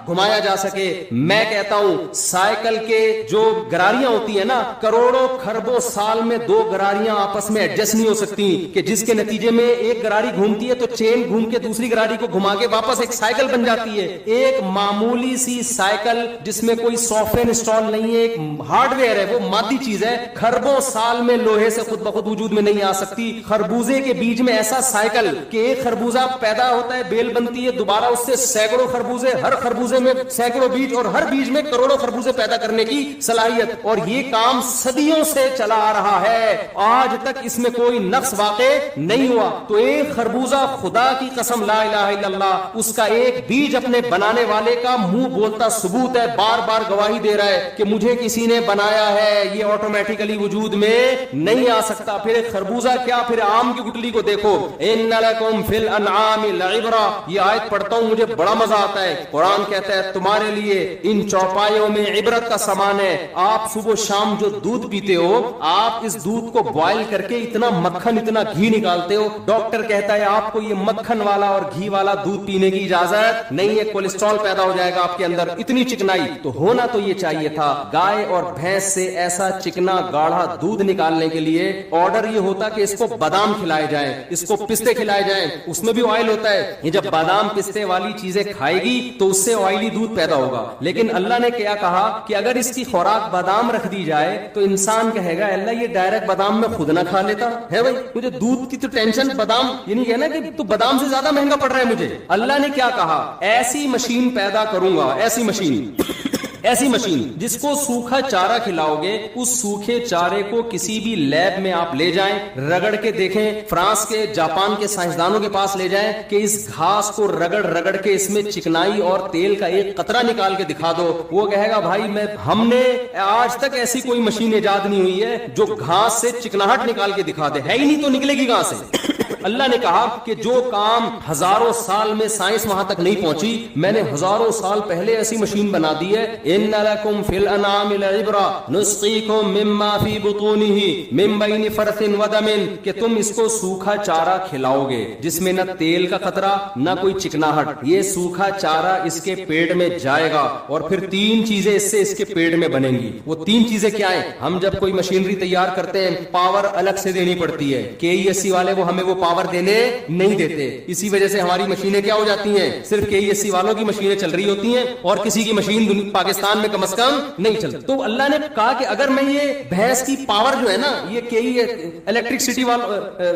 گھمایا جا سکے. میں کہتا ہوں سائیکل کے جو گراریاں ہوتی ہیں نا, کروڑوں خربوں سال میں دو گراریاں آپس میں ایڈجسٹ نہیں ہو سکتی, کہ جس کے نتیجے میں ایک گراری گھومتی ہے تو چین گھوم کے دوسری گراری کو گھما کے واپس ایک سائیکل بن جاتی ہے. ایک معمولی سی سائیکل جس میں کوئی سافٹ ویئر انسٹال نہیں ہے, ایک ہارڈ ویئر ہے, وہ مادی چیز ہے, خربوں سال میں لوہے سے خود بخود وجود میں نہیں آ سکتی. خربوزے کے بیج میں ایسا سائیکل کہ ایک خربوزہ پیدا ہوتا ہے, بیل بنتی ہے, دوبارہ اس سے سینکڑوں خربوزے, ہر خربوزے میں سینکڑوں بیج, اور ہر بیج میں کروڑوں خربوزے پیدا کرنے کی صلاحیت. اور یہ کام صدیوں سے چلا آ رہا ہے, آج تک اس میں کوئی نقص واقع نہیں ہوا. تو ایک خربوزہ, خدا کی قسم لا الہ الا اللہ, اس کا ایک بیج اپنے بنانے والے کا منہ بولتا ثبوت ہے, بار بار گواہی دے رہا ہے کہ مجھے کسی نے بنایا ہے, یہ آٹومیٹکلی وجود میں نہیں آ سکتا. پھر ایک خربوزہ کیا, پھر آم کی گٹلی کو دیکھو, ان لکم فی الانعام لعبرہ. یہ آیت پڑھتا ہوں مجھے بڑا مزہ آتا ہے. قرآن کہتا ہے تمہارے لیے ان چوپایوں میں عبرت کا سامان ہے. آپ صبح و شام جو دودھ پیتے ہو, آپ اس دودھ کو بوائل کر کے اتنا مکھن, اتنا گھی نکالتے ہو. ڈاکٹر کہتا ہے آپ کو یہ مکھن والا اور گھی والا دودھ پینے کی اجازت نہیں ہے, کولیسٹرول پیدا ہو جائے گا آپ کے اندر. اتنی چکنائی تو ہونا تو یہ چاہیے تھا. گائے اور بھینس سے ایسا چکنا گاڑھا دودھ نکالنے کے لیے آرڈر یہ ہوتا کہ اس کو بادام کھلائے جائیں, اس کو پستے کھلائے جائیں. اس میں بھی آئل ہوتا ہے. یہ جب بادام پستے والی چیزیں کھائے گی تو اس سے آئلی دودھ پیدا ہوگا. لیکن اللہ نے کیا کہا کہ اگر اس کی خوراک بادام رکھ دی جائے تو انسان کہے گا اللہ یہ ڈائریکٹ بادام میں خود نہ کھا لیتا ہے. بھائی مجھے دودھ کی تو ٹینشن, بادام یہ نہیں کہنا کہ تو بادام سے زیادہ مہنگا پڑ رہا ہے مجھے. اللہ نے کیا کہا, ایسی مشین پیدا کروں گا, ایسی مشین جس کو سوکھا چارہ کھلاؤ گے, اس سوکھے چارے کو کسی بھی لیب میں آپ لے جائیں, رگڑ کے دیکھیں, فرانس کے, جاپان کے سائنسدانوں کے پاس لے جائیں کہ اس گھاس کو رگڑ کے اس میں چکنائی اور تیل کا ایک قطرہ نکال کے دکھا دو. وہ کہے گا بھائی ہم نے آج تک ایسی کوئی مشین ایجاد نہیں ہوئی ہے جو گھاس سے چکناہٹ نکال کے دکھا دے. ہے ہی نہیں تو نکلے گی کہاں سے. اللہ نے کہا کہ جو کام ہزاروں سال میں سائنس وہاں تک نہیں پہنچی, میں نے ہزاروں سال پہلے ایسی مشین بنا دی ہے. ان لکم فی الانعام لعبرہ نسقیکم مما فی بطونہ من بین فرث ودم, کہ تم اس کو سوکھا چارہ کھلاؤ گے جس میں نہ تیل کا قطرہ نہ کوئی چکناہٹ. یہ سوکھا چارہ اس کے پیٹ میں جائے گا اور پھر 3 چیزیں اس سے اس کے پیٹ میں بنیں گی. وہ 3 چیزیں کیا ہیں؟ ہم جب کوئی مشینری تیار کرتے ہیں پاور الگ سے دینی پڑتی ہے. KESC والے وہ ہمیں وہ پاور دینے نہیں دیتے, اسی وجہ سے ہماری مشینیں کیا ہو جاتی ہیں, صرف KESC والوں کی مشینیں چل رہی ہوتی ہیں اور کسی کی مشین پاکستان میں کم از کم نہیں چلتی. تو اللہ نے کہا کہ اگر میں یہ بھینس کی پاور جو ہے نا, یہ الیکٹرکسٹی والوں,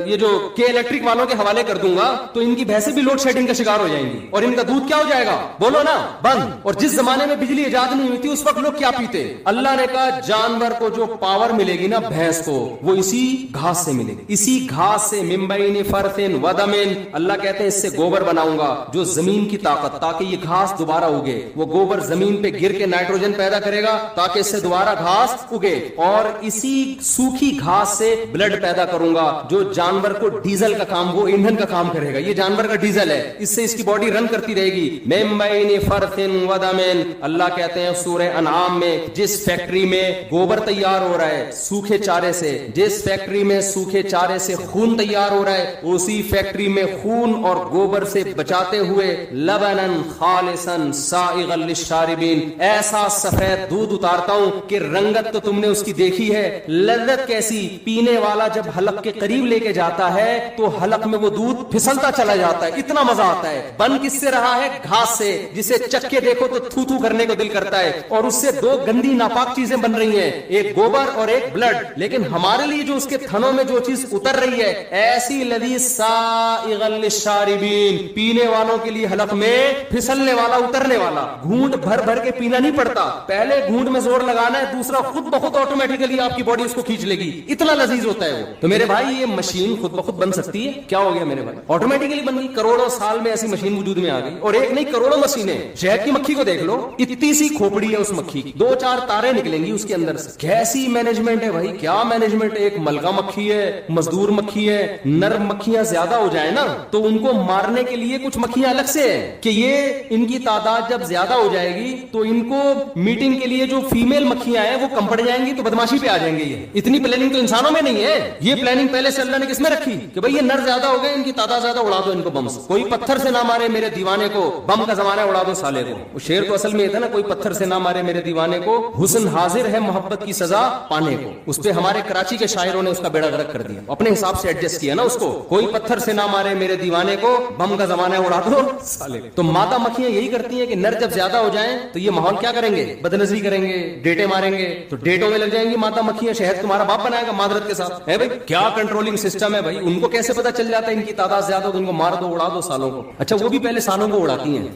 یہ جو الیکٹرک والوں کے حوالے کر دوں گا تو ان کی بھینسیں بھی لوڈ شیڈنگ کا شکار ہو جائیں گی اور ان کا دودھ کیا ہو جائے گا, بولو نا, بند. اور جس زمانے میں بجلی ایجاد نہیں ہوئی تھی اس وقت لوگ کیا پیتے؟ اللہ نے کہا جانور کو جو پاور ملے گی نا بھینس کو, وہ اسی گھاس سے ملے گی, اسی گھاس سے من بین فرثن ودمن, اللہ کہتے ہیں اس سے گوبر بناؤں گا جو زمین کی طاقت, تاکہ یہ گھاس دوبارہ اگے. وہ گوبر زمین پہ گر کے نائٹروجن پیدا کرے گا تاکہ اس سے دوبارہ گھاس اگے, اور اسی سوکھی گھاس سے بلڈ پیدا کروں گا جو جانور کو ڈیزل کا کام, وہ ایندھن کا کام کرے گا. یہ جانور کا ڈیزل ہے, اس سے اس کی باڈی رن کرتی رہے گی. من بین فرث ودمن, اللہ کہتے ہیں سورہ انعام میں, جس فیکٹری میں گوبر تیار ہو رہا ہے سوکھے چارے سے, جس فیکٹری میں سوکھے چارے سے خون تیار ہو رہا ہے, اسی فیکٹری میں خون اور گوبر سے بچاتے ہوئے لبنن خالصا سائغا للشاربین, ایسا سفید دودھ اتارتا ہوں کہ رنگت تو تم نے اس کی دیکھی ہے, لذت کیسی. پینے والا جب حلق کے قریب لے کے جاتا ہے تو حلق میں وہ دودھ پھسلتا چلا جاتا ہے, اتنا مزہ آتا ہے. بن کس سے رہا ہے؟ گھاس سے, جسے چکھ کے دیکھو تو تھو تھو کرنے کو دل کرتا ہے, اور اس سے دو گندی ناپاک چیزیں بن رہی ہیں, ایک گوبر اور ایک بلڈ. لیکن ہمارے لیے جو اس کے تھنوں میں جو چیز اتر رہی ہے, ایسی لذیذ سائغا للشاربین, پینے والوں کے لیے حلق میں پھسلنے والا, اترنے والا. گھونٹ بھر بھر کے پینا نہیں پڑتا, پہلے گھونٹ میں زور لگانا ہے, دوسرا خود بخود آٹومیٹکلی آپ کی باڈی اس کو کھینچ لے گی, اتنا لذیذ ہوتا ہے وہ. تو میرے بھائی یہ مشین خود بخود بن سکتی ہے؟ کیا ہو گیا میرے بھائی, آٹومیٹکلی بن گئی. کروڑوں سال میں ایسی مشین وجود میں آ گئی, اور ایک نہیں کروڑوں مشینیں. شہد کی مکھی کو دیکھ لو, اتنی سی کھوپڑی ہے اس مکھی کی, 2-4 تاریں نکلیں گی اس کے اندر سے. کیسی مینجمنٹ ہے بھائی, کیا مینجمنٹ. ایک ملکہ مکھی ہے, مزدور مکھی ہے. نر مکھیاں زیادہ ہو جائیں نا تو ان کو مارنے کے لیے کچھ مکھیاں الگ سے ہے کہ یہ ان کی تعداد جب زیادہ ہو جائے گی تو ان کو میٹنگ کے لیے جو فیمیل مکھیاں ہیں وہ کم پڑ جائیں گی تو بدماشی پہ آ جائیں گے. یہ اتنی پلاننگ تو انسانوں میں نہیں ہے, یہ پلاننگ پہلے سے اللہ نے کس میں رکھی کہ بھائی یہ نر زیادہ ہو گئے, ان کی تعداد زیادہ, اڑا دو ان کو بم سے. کوئی پتھر سے نہ مارے میرے دیوانے کو, بم کا زمانہ, اڑا دو سالے کو. وہ شعر تو اصل میں یہ تھا نا, کوئی پتھر سے نہ مارے میرے دیوانے کو, حسن حاضر ہے محبت کی سزا پانے کو. اس پہ ہمارے کراچی کے شاعروں نے اس کا بیڑا غرق کر دیا, اپنے حساب سے ایڈجسٹ کیا نا اس کو. کوئی پتھر سے نہ مارے میرے دیوانے کو, بم کا زمانہ, اڑا دو سالے. تو مادہ مکھیاں یہی کرتی ہیں کہ نر جب زیادہ ہو جائیں تو یہ ماحول کیا کریں گے, بدنظری کریں گے, ڈیٹے ماریں گے. تو ڈیٹوں میں لگ جائیں گی مادہ مکھیاں, شہد تمہارا باپ بنائے گا معذرت کے ساتھ. ہے بھائی کیا کنٹرولنگ سسٹم ہے بھائی, ان کو کیسے پتا چل جاتا ہے ان کی تعداد زیادہ ہو تو ان کو مار دو, اڑا دو سالوں کو. اچھا وہ بھی پہلے سالوں کو اڑاتی ہیں,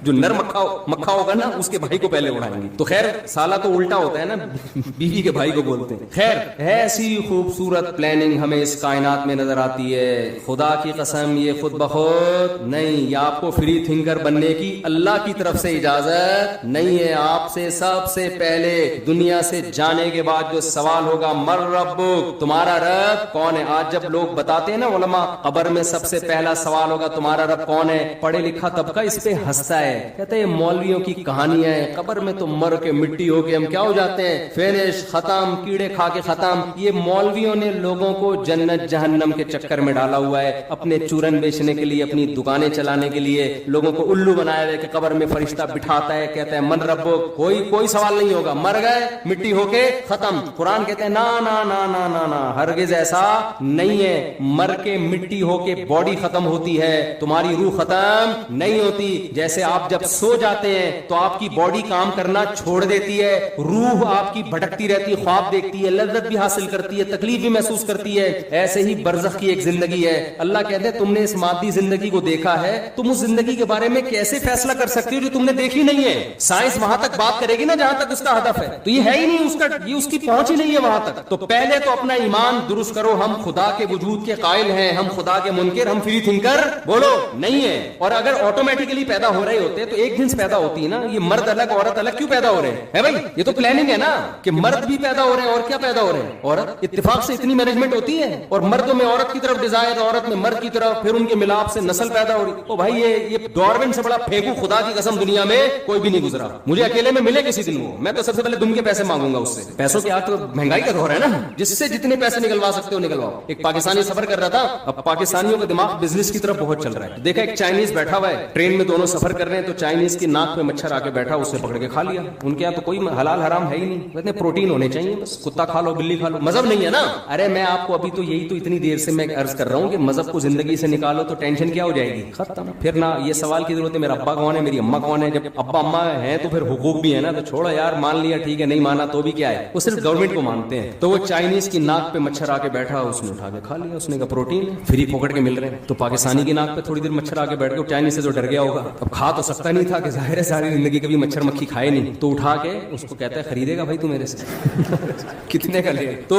جو نر مکھا ہوگا نا اس کے بھائی کو پہلے اڑائیں گی. تو خیر سالہ تو الٹا ہوتا ہے نا, بیوی کے بھائی کو بولتے ہیں. خیر ایسی خوبصورت پلاننگ ہمیں اس کائنات میں نظر آتی ہے. خدا کی قسم یہ خود بخود نہیں, یہ آپ کو فری تھنکر بننے کی اللہ کی طرف سے اجازت نہیں ہے. آپ سے سب سے پہلے دنیا سے جانے کے بعد جو سوال ہوگا, مر ربک, تمہارا رب کون ہے. آج جب لوگ بتاتے ہیں نا علماء, قبر میں سب سے پہلا سوال ہوگا تمہارا رب کون ہے, پڑھے لکھا طبقہ اس پہ ہنستا ہے, کہتے ہیں مولویوں کی کہانیاں ہیں, قبر میں تو مر کے مٹی ہو کے ہم کیا ہو جاتے ہیں, فینش, ختم, کیڑے کھا کے ختم. یہ مولویوں نے لوگوں کو جنت جہنم کے چکر میں ڈالا ہوا ہے, اپنے چورن بیچنے کے لیے, اپنی دکانیں چلانے کے لیے لوگوں کو الو بنایا ہے کہ قبر میں فرشتہ بٹھاتا ہے, کہتا ہے من ربو. کوئی سوال نہیں ہوگا, مر گئے مٹی ہو کے ختم. قرآن کہتے ہیں نا نا نا نا نا نا, ہرگز ایسا نہیں ہے. مر کے مٹی ہو کے باڈی ختم ہوتی ہے, تمہاری روح ختم نہیں ہوتی. جیسے آپ جب سو جاتے ہیں تو آپ کی باڈی کام کرنا چھوڑ دیتی ہے, روح آپ کی بھٹکتی رہتی ہے, خواب دیکھتی ہے, لذت بھی حاصل کرتی ہے, تکلیف بھی محسوس کرتی ہے. ایسے ہی برزخ کی ایک زندگی ہے. اللہ کہتے ہیں تم نے اس مادی زندگی کو دیکھا ہے, تم اس زندگی کے بارے میں کیسے فیصلہ کر سکتے ہو جو تم نے دیکھی نہیں ہے. سائنس وہاں تک بات کرے گی نا جہاں تک اس کا ہدف ہے, تو یہ ہے ہی نہیں اس کا, یہ اس کی پہنچ ہی نہیں ہے وہاں تک. تو پہلے تو اپنا ایمان درست کرو, ہم خدا کے وجود کے قائل ہیں, ہم خدا کے منکر, ہم فری تھنکر بولو نہیں ہے. اور اگر آٹومیٹکلی پیدا ہو رہے ہوتے تو ایک دن سے پیدا ہوتی ہے نا. یہ مرد الگ عورت الگ کیوں پیدا ہو رہے ہیں بھائی, یہ تو پلاننگ ہے نا کہ مرد بھی پیدا ہو رہے ہیں اور کیا پیدا ہو رہے ہیں عورت. اتفاق سے اتنی مینجمنٹ ہوتی ہے, اور مردوں میں عورت کی طرف ڈیزائر, عورت میں مرد کی طرف, پھر ان کے ملاپ سے نسل پیدا ہو رہی. او بھائی یہ ڈارون سے بڑا پھینکو خدا کی قسم دنیا میں کوئی بھی نہیں گزرا. مجھے اکیلے میں ملے کسی دن وہ, میں تو سب سے پہلے دم کے پیسے مانگوں گا اس سے. پیسوں کی آج تو مہنگائی کا دور ہے نا, جس سے جتنے پیسے نکلوا سکتے ہو نکلواؤ. ایک پاکستانی سفر کر رہا تھا, اب پاکستانیوں کا دماغ بزنس کی طرف بہت چل رہا ہے. دیکھا ایک چائنیز بیٹھا ہوا ہے, ٹرین میں دونوں سفر کر رہے ہیں, تو چائنیز کی ناک پہ مچھر آ کے بیٹھا, اسے پکڑ کے کھا لیا. ان کے یہاں تو کوئی حلال حرام ہے ہی نہیں, اتنے پروٹین ہونے چاہیے, بس کتا کھا لو, بلی کھا لو, مذہب نہیں ہے نا. ارے میں آپ کو ابھی تو یہی تو اتنی دیر سے میں عرض کر رہا ہوں کہ مذہب کو زندگی سے نکالو تو ٹینشن کیا ہو جائے گی, ختم. پھر نہ یہ سوال کی ضرورت ہے میرا ابا کون ہے, میری اما کون ہے. جب ابا اما ہیں تو پھر حقوق بھی ہے نا, تو چھوڑو یار, مان لیا ٹھیک ہے, نہیں مانا تو بھی کیا ہے, وہ صرف گورنمنٹ کو مانتے ہیں. تو وہ چائنیز کی ناک پہ مچھر آ کے بیٹھا, اس نے اٹھا کے کھا لیا. اس نے کہا پروٹین فری پکڑ کے مل رہے ہیں. تو پاکستانی کی ناک پہ تھوڑی دیر مچھر آ کے بیٹھ گیا, چائنیز سے تو ڈر گیا ہوگا, اب کھا تو سکتا نہیں تھا کہ ظاہر ہے ساری زندگی کبھی مچھر مکھی کھائے نہیں, تو اٹھا کے اس کو کہتا ہے خریدے گا بھائی تو میرے سے کتنے کا لے. تو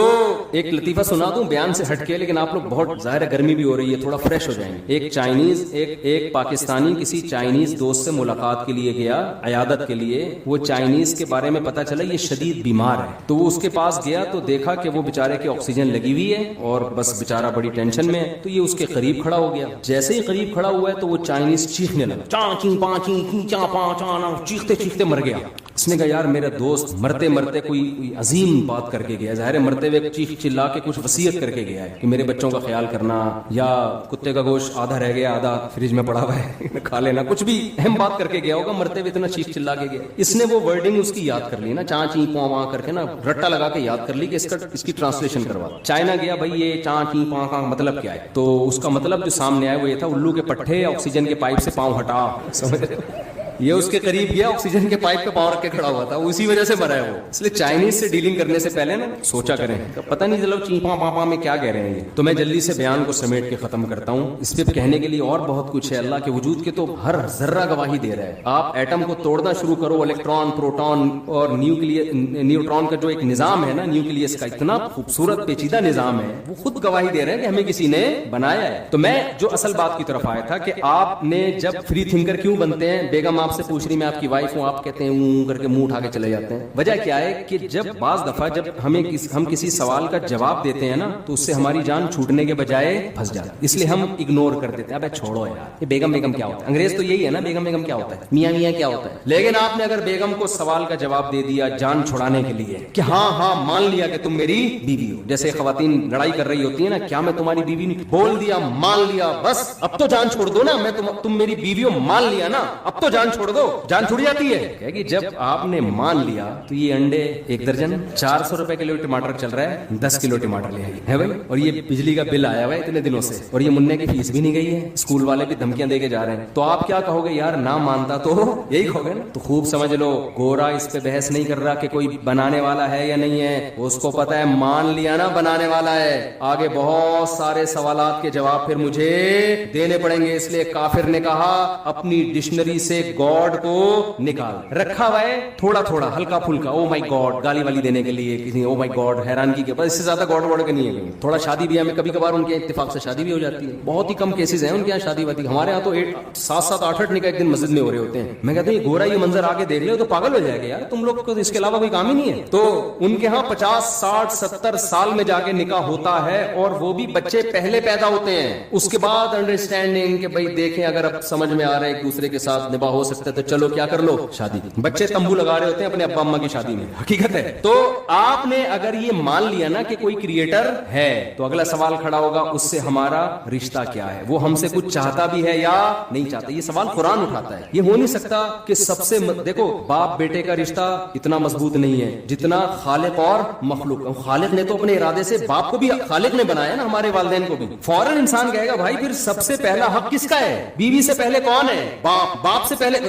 ایک لطیفہ سنا دوں بیان سے ہٹ کے, لیکن آپ لوگ بہت ظاہر ہے گرمی بھی ہو رہی ہے, تھوڑا فریش ہو جائیں گے. ایک چائنیز ایک پاکستانی کسی چائنیز دوست سے ملاقات کے لیے گیا, عیادت کے لیے. وہ چائنیز کے بارے میں پتا چلا یہ شدید بیمار ہے, تو وہ اس کے پاس گیا تو دیکھا کہ وہ بیچارے کی آکسیجن لگی ہوئی ہے اور بس بیچارہ بڑی ٹینشن میں ہے. تو یہ اس کے قریب کھڑا ہو گیا. جیسے ہی قریب کھڑا ہوا ہے تو وہ چائنیز چیخنے لگا, چاچی پانچی کھینچا پانچانا, چیختے چیختے مر گیا. اس نے کہا یار میرا دوست مرتے مرتے کوئی عظیم بات کر کے گیا ہے, ظاہر ہے مرتے ہوئے چیخ چلا کے کچھ وصیت کر کے گیا ہے کہ میرے بچوں کا خیال کرنا, یا کتے کا گوشت آدھا رہ گیا آدھا فریج میں پڑا ہوا ہے کھا لینا, کچھ بھی اہم بات کر کے گیا ہوگا, مرتے ہوئے اتنا چیخ چلا کے گیا. اس نے وہ ورڈنگ اس کی یاد کر لی نا, چاچی پاں کر کے نا رٹا لگا کے یاد کر لی کہ اس کی ٹرانسلیشن کروا. چائنا گیا بھائی یہ چاچی پاں کا مطلب کیا ہے, تو اس کا مطلب جو سامنے آیا وہ یہ تھا الو کے پٹھے آکسیجن کے پائپ سے پاؤں ہٹا. سمجھ رہے ہو, یہ اس کے قریب گیا آکسیجن کے پائپ پہ پاؤں رکھ کے کھڑا ہوا تھا, اسی وجہ سے مرا ہے وہ. اس لیے چائنیز سے ڈیلنگ کرنے سے پہلے نا سوچا کریں, پتہ نہیں چلو چیپا پاپا میں کیا کہہ رہے ہیں. تو میں جلدی سے بیان کو سمیٹ کے ختم کرتا ہوں. اس پہ کہنے کے لیے اور بہت کچھ ہے. اللہ کے وجود کے تو ہر ذرہ گواہی دے رہا ہے. آپ ایٹم کو توڑنا شروع کرو, الیکٹران پروٹون اور نیوٹران کا جو ایک نظام ہے نا نیوکلیس کا, اتنا خوبصورت پیچیدہ نظام ہے, وہ خود گواہی دے رہے ہیں کہ ہمیں کسی نے بنایا ہے. تو میں جو اصل بات کی طرف آیا تھا کہ آپ نے جب فری تھنکر کیوں بنتے ہیں, بیگم آپ سے پوچھ رہی میں آپ کی وائف ہوں, آپ کہتے ہیں اوں کر کے منہ اٹھا کے چلے جاتے ہیں. وجہ کیا ہے کہ جب بعض دفعہ جب ہم کسی سوال کا جواب دیتے ہیں نا تو اس سے ہماری جان چھوٹنے کے بجائے پھنس جاتی ہے, اس لیے ہم اگنور کر دیتے ہیں. ابے چھوڑو یار, یہ بیگم کیا ہوتا ہے, انگریز تو یہی ہے نا, بیگم کیا ہوتا ہے, میاں کیا ہوتا ہے. لیکن آپ نے اگر بیگم کو سوال کا جواب دے دیا جان چھڑانے کے لیے کہ ہاں مان لیا کہ تم میری بیوی ہو, جیسے خواتین لڑائی کر رہی ہوتی ہیں نا, کیا میں تمہاری بیوی نہیں, بول دیا مان لیا, بس اب تو جان چھوڑ دو نا, میں تم میری بیوی ہو, مان لیا نا, اب تو جان چھوڑ دو, جان چھوڑ جاتی ہے. کہ جب آپ نے مان لیا تو یہ انڈے ایک درجن 400 روپے کلو ٹماٹر چل رہا ہے, 10 کلو ٹماٹر لے آئیے ہے بھائی, اور یہ بجلی کا بل آیا ہوا ہے اتنے دنوں سے, اور یہ منع کی فیس بھی نہیں گئی ہے, اسکول والے بھی دھمکیاں دے کے جا رہے ہیں. تو آپ کیا کہو گے یار, نہ مانتا تو یہی کہو گے نا. تو خوب سمجھ لو, گورا اس پہ بحث نہیں کر رہا کہ کوئی بنانے والا ہے یا نہیں ہے, اس کو پتا ہے مان لیا نا بنانے والا ہے. آگے بہت سارے سوالات کے جواب پھر مجھے دینے پڑیں گے, اس لیے کافر نے کہا اپنی ڈکشنری سے گاڈ کو نکال. رکھا ہوا ہے تھوڑا تھوڑا ہلکا پھلکا, او مائی گاڈ گالی والی دینے کے لیے کسی, او مائی گاڈ حیرانگی کے, بس اس سے زیادہ گاڈ واڈ کا نہیں ہے. تھوڑا شادی بیاہ میں کبھی کبھار ان کے اتفاق سے شادی بھی ہو جاتی ہے, بہت ہی کم کیسز ہیں ان کے یہاں شادی واتی. ہمارے یہاں تو 7-7 8-8 نکاح ایک دن مسجد میں ہو رہے ہوتے ہیں. میں کہتا ہوں یہ گورا یہ منظر آگے دیکھ لے تو پاگل ہو جائے گا یار, تم لوگ کو اس کے علاوہ کوئی کام ہی نہیں ہے. تو ان کے ہاں 50 60 70 سال میں جا کے نکاح ہوتا ہے, اور وہ بھی بچے پہلے پیدا ہوتے ہیں, اس کے بعد انڈرسٹینڈنگ کہ بھائی دیکھیں اگر اب سمجھ میں آ رہا ہے ایک دوسرے کے ساتھ نباہ ہو سکتا ہے تو چلو کیا کر لو شادی. بچے تمبو لگا رہے ہوتے ہیں اپنے ابا اما کی شادی میں, حقیقت ہے. تو آپ نے اگر یہ مان لیا نا کہ کوئی کریٹر ہے, تو اگلا سوال کھڑا ہوگا اس سے ہمارا رشتہ کیا ہے, وہ ہم سے کچھ چاہتا بھی ہے یا نہیں چاہتا. یہ سوال قرآن اٹھاتا ہے. یہ ہو نہیں سکتا کہ سب سے دیکھو باپ بیٹے کا رشتہ اتنا مضبوط نہیں ہے جتنا خالق اور مخلوق. خالق نے تو اپنے ارادے سے, باپ کو بھی خالق نے بنایا نا, ہمارے والدین کو بھی. فوراً انسان کہے گا بھائی پھر سب سے پہلا حق کس کا ہے, بیوی سے پہلے کون ہے, باپ. باپ سے پہلے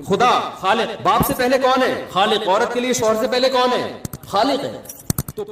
خدا خالق, باپ سے پہلے کون ہے, خالق. عورت کے لیے شوہر سے پہلے کون ہے, خالق ہے. تو